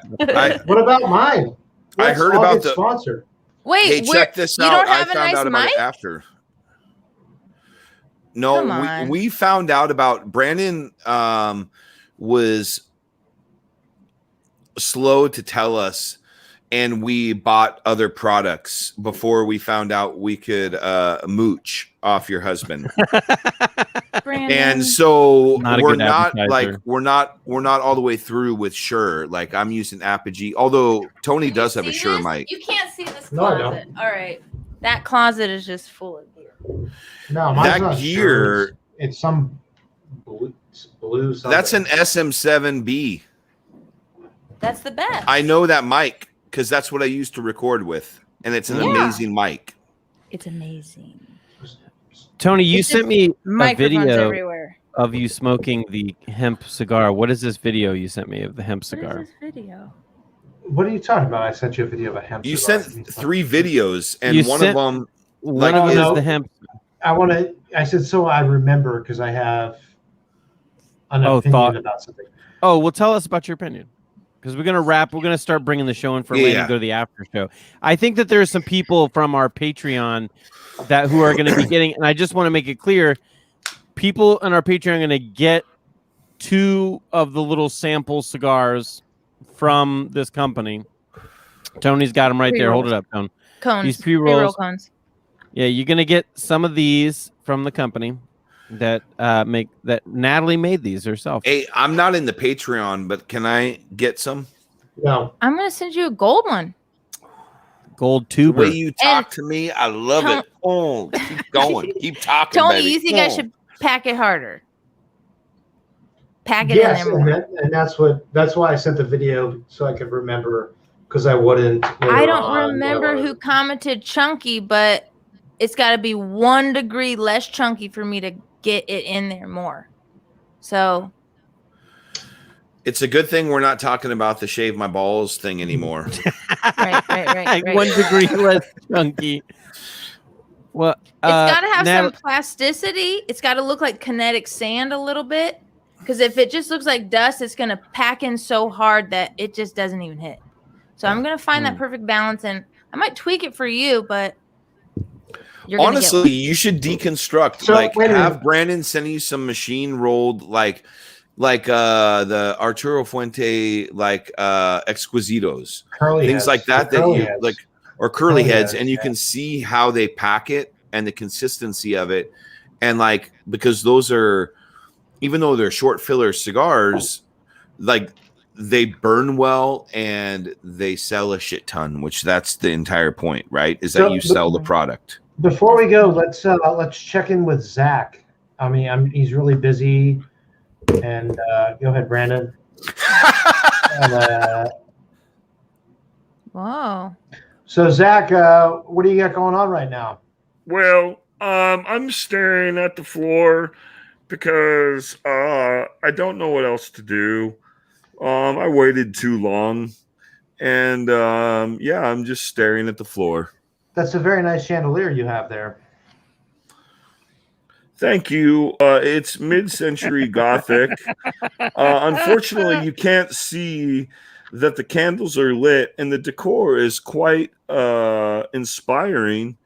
S2: What about mine?
S1: I
S2: Let's
S1: heard
S2: all
S1: about
S2: get
S1: the-
S2: sponsored.
S8: Wait,
S1: Hey, check this
S8: you
S1: out.
S8: don't
S1: I
S8: have a
S1: found
S8: nice
S1: out about
S8: mic?
S1: it after. No,
S8: Come on.
S1: we found out about Brandon was slow to tell us, and we bought other products before we found out we could mooch off your husband.
S8: Brandon.
S1: And so
S4: Not a
S1: we're
S4: good
S1: not like
S4: advertiser.
S1: we're not all the way through with Shure. Like I'm using Apogee, although Tony
S7: Can you
S1: does have a
S7: see
S1: Shure
S7: this?
S1: mic.
S7: You can't see this
S2: No, I
S7: closet.
S2: don't.
S7: All right.
S8: That closet is just full of gear.
S2: No, mine's
S1: That
S2: not
S1: gear-
S2: sure. It's some blue something.
S1: That's an SM7B.
S8: That's the best.
S1: I know that mic because that's what I used to record with, and it's an
S8: Yeah.
S1: amazing mic.
S8: It's amazing.
S4: Tony, you
S8: It's
S4: sent
S8: just
S4: me a
S8: Microphones
S4: video
S8: everywhere.
S4: of you smoking the hemp cigar. What is this video you sent me of the hemp
S8: What
S4: cigar?
S8: is this video?
S2: What are you talking about? I sent you a video of a hemp.
S1: You
S2: cigar.
S1: sent 3 videos, and
S4: You
S1: one
S4: sent-
S1: of them,
S4: One
S1: like,
S4: of them
S2: is-
S4: is the hemp.
S2: I said so I remember because I have an
S4: Oh,
S2: opinion
S4: thought-
S2: about something.
S4: Oh, well, tell us about your opinion. Because we're going to wrap. We're going to start bringing the show in for later
S1: Yeah.
S4: and go to the after show. I think that there are some people from our Patreon who are going to be getting, and I just want to make it clear, people on our Patreon are going to get 2 of the little sample cigars from this company. Tony's got them right there. Hold it up, Tone.
S8: Cones.
S4: These pre-rolls.
S8: Pre-roll cones.
S4: Yeah, you're going to get some of these from the company that Natalie made these herself.
S1: hey, I'm not in the Patreon, but can I get some?
S2: No,
S8: I'm gonna send you a gold one.
S4: Gold
S1: The
S4: tuber.
S1: way you talk to me, I love it. Oh, keep going, keep talking,
S8: Tony,
S1: baby.
S8: you think I
S1: Oh.
S8: should pack it harder? Pack it
S2: yes,
S8: in there more.
S2: and that's why I sent the video so I could remember because I wouldn't.
S8: I
S2: later
S8: don't
S2: on,
S8: remember who commented chunky, but it's got to be 1 degree less chunky for me to get it in there more. So
S1: It's a good thing we're not talking about the shave my balls thing anymore.
S8: right.
S4: 1 degree less chunky. Well,
S8: It's got to have
S4: Nat-
S8: some plasticity. It's got to look like kinetic sand a little bit. Because if it just looks like dust, it's going to pack in so hard that it just doesn't even hit. So I'm going to find that perfect balance. And I might tweak it for you, but you're gonna get
S1: Honestly, you should deconstruct.
S2: So,
S1: like,
S2: wait a
S1: have
S2: minute.
S1: Brandon send you some machine rolled, like the Arturo Fuente, like Exquisitos,
S2: curly
S1: things
S2: heads.
S1: like that. That
S2: Curly
S1: you
S2: heads.
S1: like, or curly
S2: Curly
S1: heads,
S2: heads,
S1: and you
S2: yeah.
S1: can see how they pack it and the consistency of it, and like because those are, even though they're short filler cigars, like they burn well and they sell a shit ton, which that's the entire point, right? Is that
S2: So
S1: you sell the product.
S2: Before we go, let's check in with Zach. I mean, he's really busy, and go ahead, Brandon. And,
S8: Whoa.
S2: so Zach, what do you got going on right now?
S11: Well, I'm staring at the floor because I don't know what else to do. I waited too long, and yeah, I'm just staring at the floor.
S2: That's a very nice chandelier you have there.
S11: Thank you. It's mid-century Gothic. Unfortunately, you can't see that the candles are lit, and the decor is quite inspiring.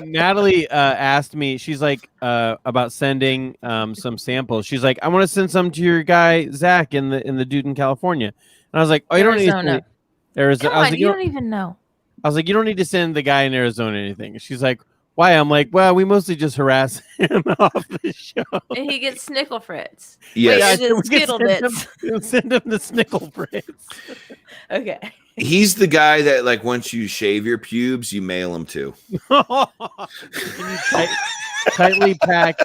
S4: Natalie asked me, she's like about sending some samples. She's like, I want to send some to your guy Zach in the dude in California. And I was like, oh, you don't need to send it. Arizona.
S8: Come
S4: I was
S8: on,
S4: like,
S8: you don't even know.
S4: I was like, you don't need to send the guy in Arizona anything. She's like, why? I'm like, well, we mostly just harass him off the show.
S8: And he gets snickle fritz.
S1: Yes.
S8: Wait,
S4: Yeah,
S8: is
S4: we
S8: it
S4: could
S8: Skittle
S4: send
S8: bits?
S4: him- send him the snickle fritz.
S8: Okay.
S1: He's the guy that, like, once you shave your pubes, you mail him to.
S4: Can you tightly pack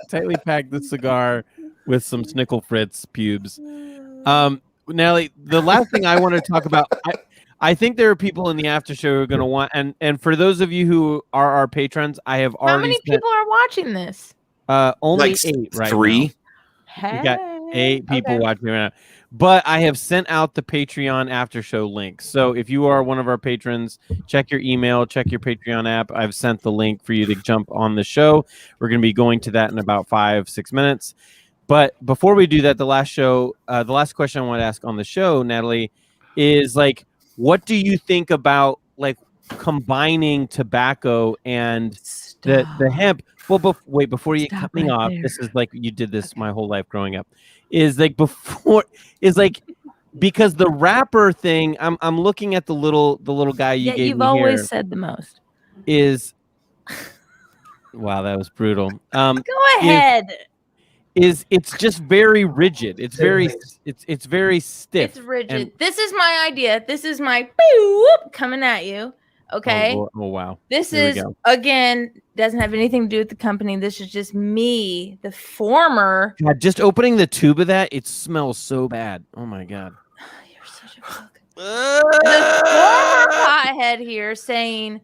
S4: the cigar with some snickle fritz pubes. Natalie, the last thing I want to talk about, I think there are people in the after show who are going to want, and for those of you who are our patrons, I have
S8: How
S4: already
S8: many people are watching this?
S4: only
S1: Like
S4: 8 right
S1: 3.
S4: now. We got 8 people
S8: Okay.
S4: watching right now. But I have sent out the Patreon after show link. So if you are one of our patrons, check your email, check your Patreon app. I've sent the link for you to jump on the show. We're going to be going to that in about 5-6 minutes. But before we do that, the last question I want to ask on the show, Natalie, is like, what do you think about like combining tobacco and the hemp? Well, wait, before you cut me off, this is like you did this my whole life growing up. Is like because the wrapper thing, I'm looking at the little guy you gave me here.
S8: You've always said the most.
S4: Wow, that was brutal.
S8: Go ahead.
S4: It's just very rigid. It's very stiff.
S8: It's rigid. This is my idea. This is my boop coming at you. Okay.
S4: Oh wow.
S8: This is again doesn't have anything to do with the company. This is just me, the former.
S4: God, just opening the tube of that, it smells so bad. Oh my God.
S8: You're such a fuck. The former pothead here saying,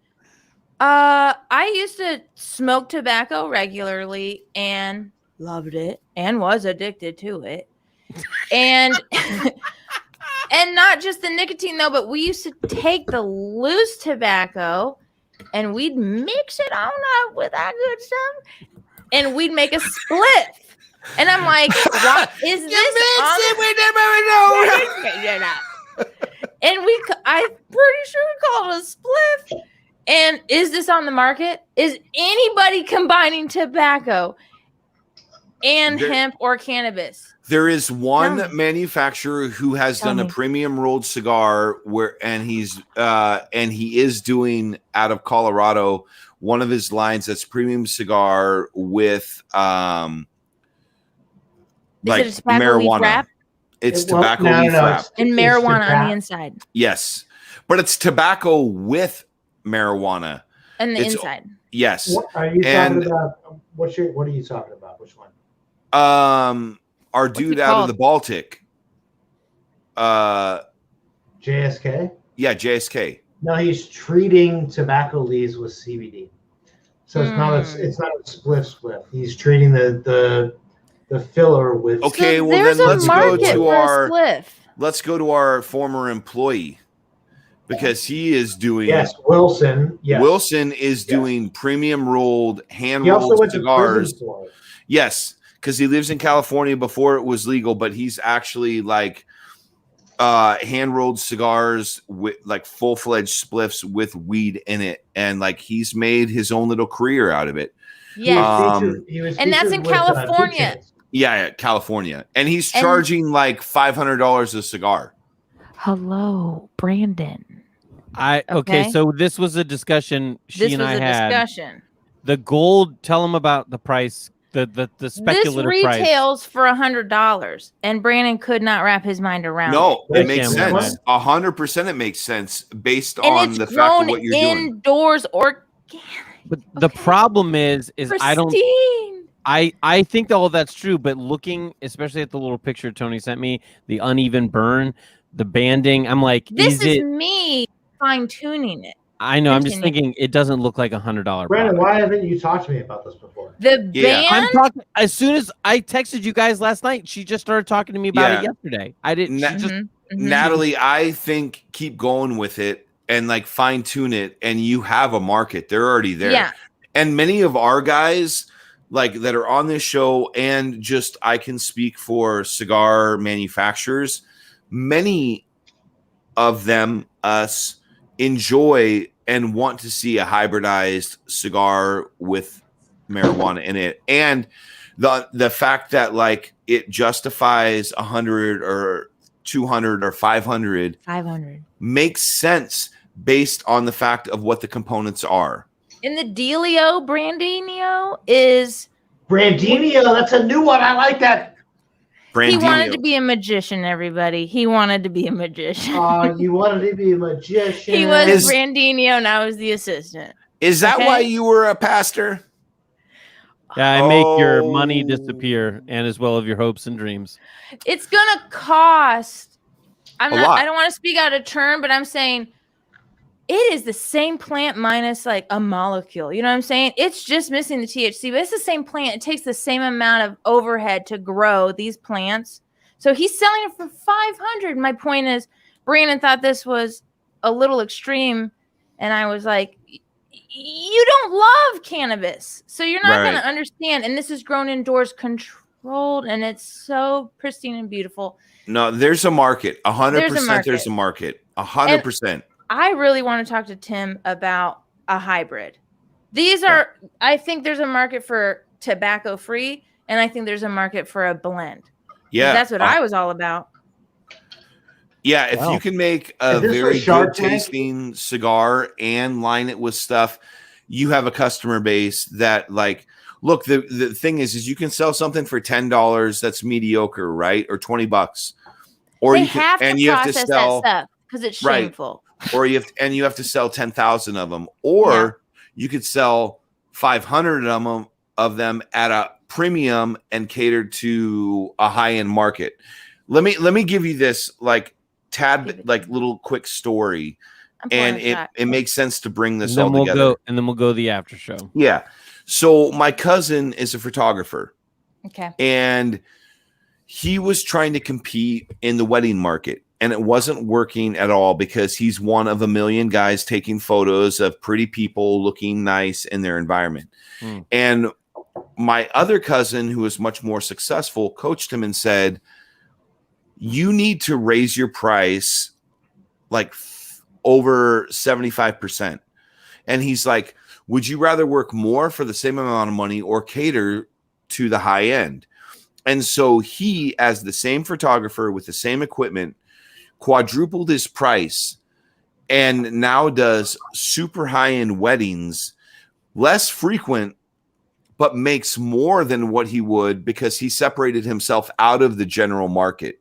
S8: I used to smoke tobacco regularly and loved it and was addicted to it. And and not just the nicotine though, but we used to take the loose tobacco and we'd mix it on up with that good stuff and we'd make a spliff. And I'm like, what is this? We never know. And I'm pretty sure we called it a spliff. And is this on the market? Is anybody combining tobacco and hemp or cannabis?
S1: There is one manufacturer who has done a premium rolled cigar and he is doing out of Colorado one of his lines that's premium cigar with like marijuana.
S8: Wrap?
S1: It's tobacco leaf wrap
S8: and marijuana on the inside.
S1: Yes, but it's tobacco with marijuana
S8: and the inside.
S1: Yes.
S2: What are you talking about? What are you talking about? Which one?
S1: Our dude out of the Baltic.
S2: JSK?
S1: Yeah, JSK.
S2: No, he's treating tobacco leaves with CBD. So it's not a spliff. He's treating the filler with.
S1: Okay, well then let's go to our former employee because he is doing.
S2: Yes, Wilson. Yes.
S1: Wilson is doing premium rolled hand rolled cigars. Yes, because he lives in California before it was legal, but he's actually like hand rolled cigars with like full fledged spliffs with weed in it, and like he's made his own little career out of it.
S8: Yeah, and that's in California.
S1: Yeah, California, and he's charging like $500 a cigar.
S8: Hello, Brandon.
S4: Okay, so this was a discussion she and I had.
S8: Discussion.
S4: The gold. Tell him about the price. The speculative
S8: this
S4: price.
S8: retails for $100, and Brandon could not wrap his mind around.
S1: No, it makes sense. 100%, it makes sense based on the fact of what you're doing.
S8: Indoors organic.
S4: But the problem is
S8: Pristine.
S4: I think all of that's true, but looking especially at the little picture Tony sent me, the uneven burn, the banding, I'm like,
S8: this is me fine tuning it.
S4: I know. I'm just thinking it doesn't look like $100.
S2: Brandon, why haven't you talked to me about this before?
S8: The band.
S4: I'm talking. As soon as I texted you guys last night, she just started talking to me about it yesterday. I didn't.
S1: Natalie, I think keep going with it and like fine tune it, and you have a market. They're already there.
S8: Yeah.
S1: And many of our guys like that are on this show, and just I can speak for cigar manufacturers. Many of them, us, enjoy and want to see a hybridized cigar with marijuana in it, and the fact that like it justifies 100 or 200 or 500 makes sense based on the fact of what the components are.
S8: And the dealio Brandinio is
S2: Brandinio. That's a new one. I like that.
S8: He wanted to be a magician, everybody. He wanted to be a magician.
S2: Oh, you wanted to be a magician.
S8: He was Brandinio, and I was the assistant.
S1: Is that why you were a pastor?
S4: Yeah, I make your money disappear, and as well as your hopes and dreams.
S8: It's gonna cost. I don't
S1: lot.
S8: want to speak out of turn, but I'm saying it is the same plant minus like a molecule. You know what I'm saying? It's just missing the THC, but it's the same plant. It takes the same amount of overhead to grow these plants. So he's selling it for $500. My point is, Brandon thought this was a little extreme, and I was like, you don't love cannabis, so you're not going to understand. And this is grown indoors, controlled rolled, and it's so pristine and beautiful.
S1: No, there's a market. 100%. There's a market. 100%.
S8: I really want to talk to Tim about a hybrid. These are, I think there's a market for tobacco free, and I think there's a market for a blend.
S1: Yeah,
S8: that's what I was all about.
S1: Yeah, if you can make a very good tasting cigar and line it with stuff, you have a customer base that like. Look, the thing is you can sell something for $10 that's mediocre, right, or $20, or you have to sell
S8: that stuff because it's shameful.
S1: Or you have to sell 10,000 of them, or you could sell 500 of them at a premium and cater to a high end market. Let me give you this little quick story, and it makes sense to bring this all together.
S4: And then we'll go the after show.
S1: Yeah. So my cousin is a photographer.
S8: Okay.
S1: And he was trying to compete in the wedding market, and it wasn't working at all because he's one of a million guys taking photos of pretty people looking nice in their environment. And my other cousin, who is much more successful, coached him and said, you need to raise your price like over 75%. And he's like, would you rather work more for the same amount of money or cater to the high end? And so he, as the same photographer with the same equipment, quadrupled his price and now does super high-end weddings, less frequent, but makes more than what he would because he separated himself out of the general market.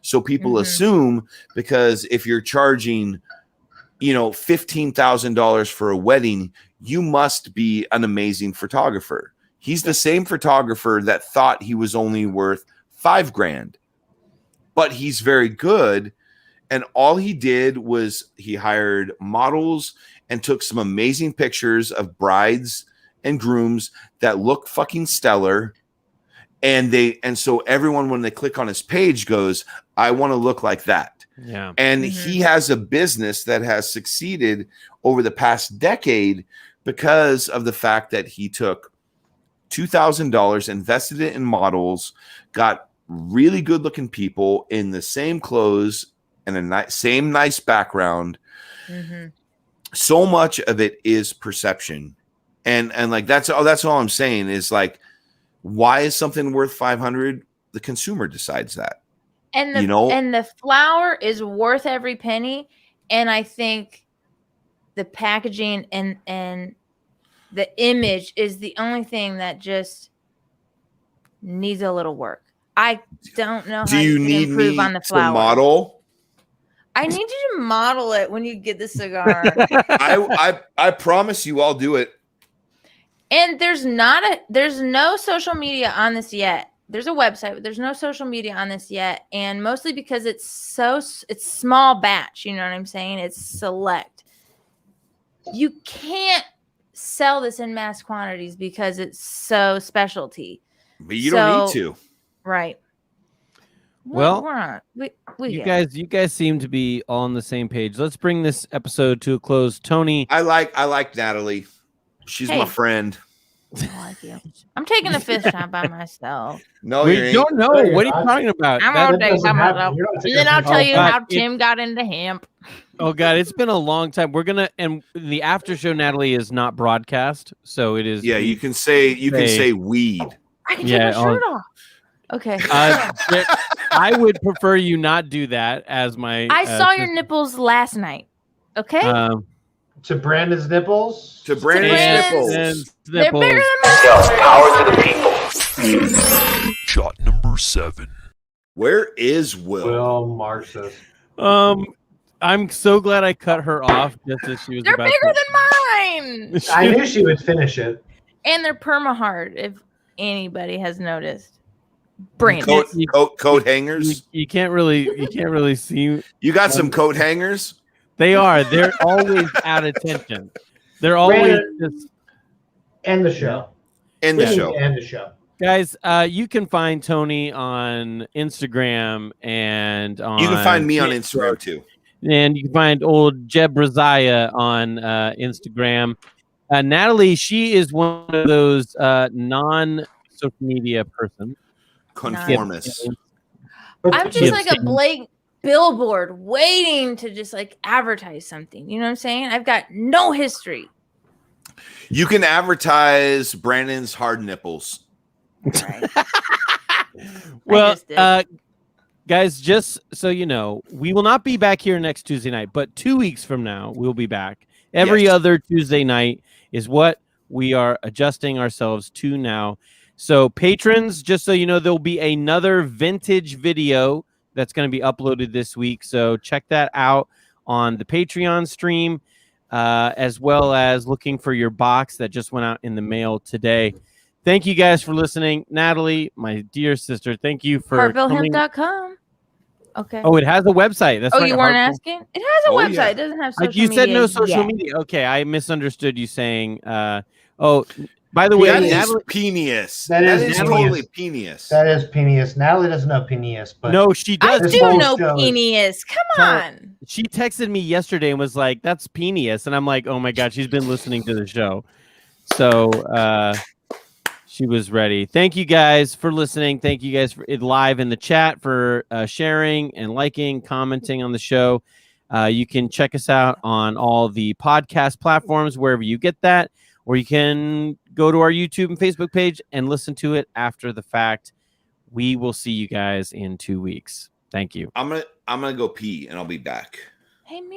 S1: So people assume, because if you're charging, $15,000 for a wedding, you must be an amazing photographer. He's the same photographer that thought he was only worth $5,000, but he's very good. And all he did was he hired models and took some amazing pictures of brides and grooms that look fucking stellar. And so everyone, when they click on his page, goes, I want to look like that.
S4: Yeah.
S1: And he has a business that has succeeded over the past decade because of the fact that he took $2,000, invested it in models, got really good looking people in the same clothes and same nice background. So much of it is perception. And like, that's all I'm saying is like, why is something worth 500? The consumer decides that.
S8: And the flower is worth every penny. And I think the packaging and the image is the only thing that just needs a little work. I don't know how you can improve on the flower.
S1: To model?
S8: I need you to model it when you get the cigar.
S1: I promise you I'll do it.
S8: And there's no social media on this yet. There's a website, but there's no social media on this yet. And mostly because it's small batch. You know what I'm saying? It's select. You can't sell this in mass quantities because it's so specialty.
S1: But you don't need to.
S8: Right.
S4: Well,
S8: you
S4: guys seem to be all on the same page. Let's bring this episode to a close. Tony,
S1: I like Natalie. She's my friend.
S8: I like you. I'm taking the fifth shot by myself.
S1: No,
S4: you don't know. What are you talking about?
S8: I'm gonna take myself, and then I'll tell you how Tim got into hemp.
S4: Oh God, it's been a long time. We're gonna, and the after show, Natalie, is not broadcast, so it is.
S1: Yeah, you can say weed.
S8: I can take my shirt off. Okay.
S4: I would prefer you not do that as my.
S8: I saw your nipples last night. Okay.
S2: To Brandon's nipples.
S1: To Brandon's nipples.
S8: They're bigger than mine.
S12: Power to the people.
S13: Shot number 7.
S1: Where is Will?
S2: Will Marcis.
S4: I'm so glad I cut her off just as she was.
S8: They're bigger than mine.
S2: I knew she would finish it.
S8: And they're perma hard. If anybody has noticed. Brandon.
S1: Coat hangers.
S4: You can't really see.
S1: You got some coat hangers.
S4: They are. They're always at attention. They're always just.
S2: End the show.
S1: End the show.
S2: End the show.
S4: Guys, you can find Tony on Instagram and on.
S1: You can find me on Instagram too.
S4: And you can find old Jeb Razaya on Instagram. Natalie, she is one of those non-social media persons.
S1: Conformist.
S8: I'm just like a blank billboard waiting to just like advertise something. You know what I'm saying? I've got no history.
S1: You can advertise Brandon's hard nipples.
S8: Right.
S4: Well, guys, just so you know, we will not be back here next Tuesday night, but 2 weeks from now, we'll be back. Every other Tuesday night is what we are adjusting ourselves to now. So patrons, just so you know, there'll be another vintage video that's going to be uploaded this week. So check that out on the Patreon stream, as well as looking for your box that just went out in the mail today. Thank you guys for listening. Natalie, my dear sister, thank you for
S8: HeartfulHemp.com. Okay.
S4: Oh, it has a website. That's right.
S8: You weren't asking? It has a website. It doesn't have social media.
S4: You said no social
S8: yet.
S4: media. Okay, I misunderstood you saying. By the way,
S1: that
S4: Natalie,
S1: is penis.
S2: That is
S1: totally penis.
S2: That is penis. Natalie doesn't know penis, but
S4: no, she does.
S8: I do know penis. Come on.
S4: She texted me yesterday and was like, "That's penis," and I'm like, "Oh my god, she's been listening to the show." So she was ready. Thank you guys for listening. Thank you guys for it live in the chat for sharing and liking, commenting on the show. You can check us out on all the podcast platforms wherever you get that, or you can go to our YouTube and Facebook page and listen to it after the fact. We will see you guys in 2 weeks. Thank you.
S1: I'm gonna go pee and I'll be back.
S8: Hey, man.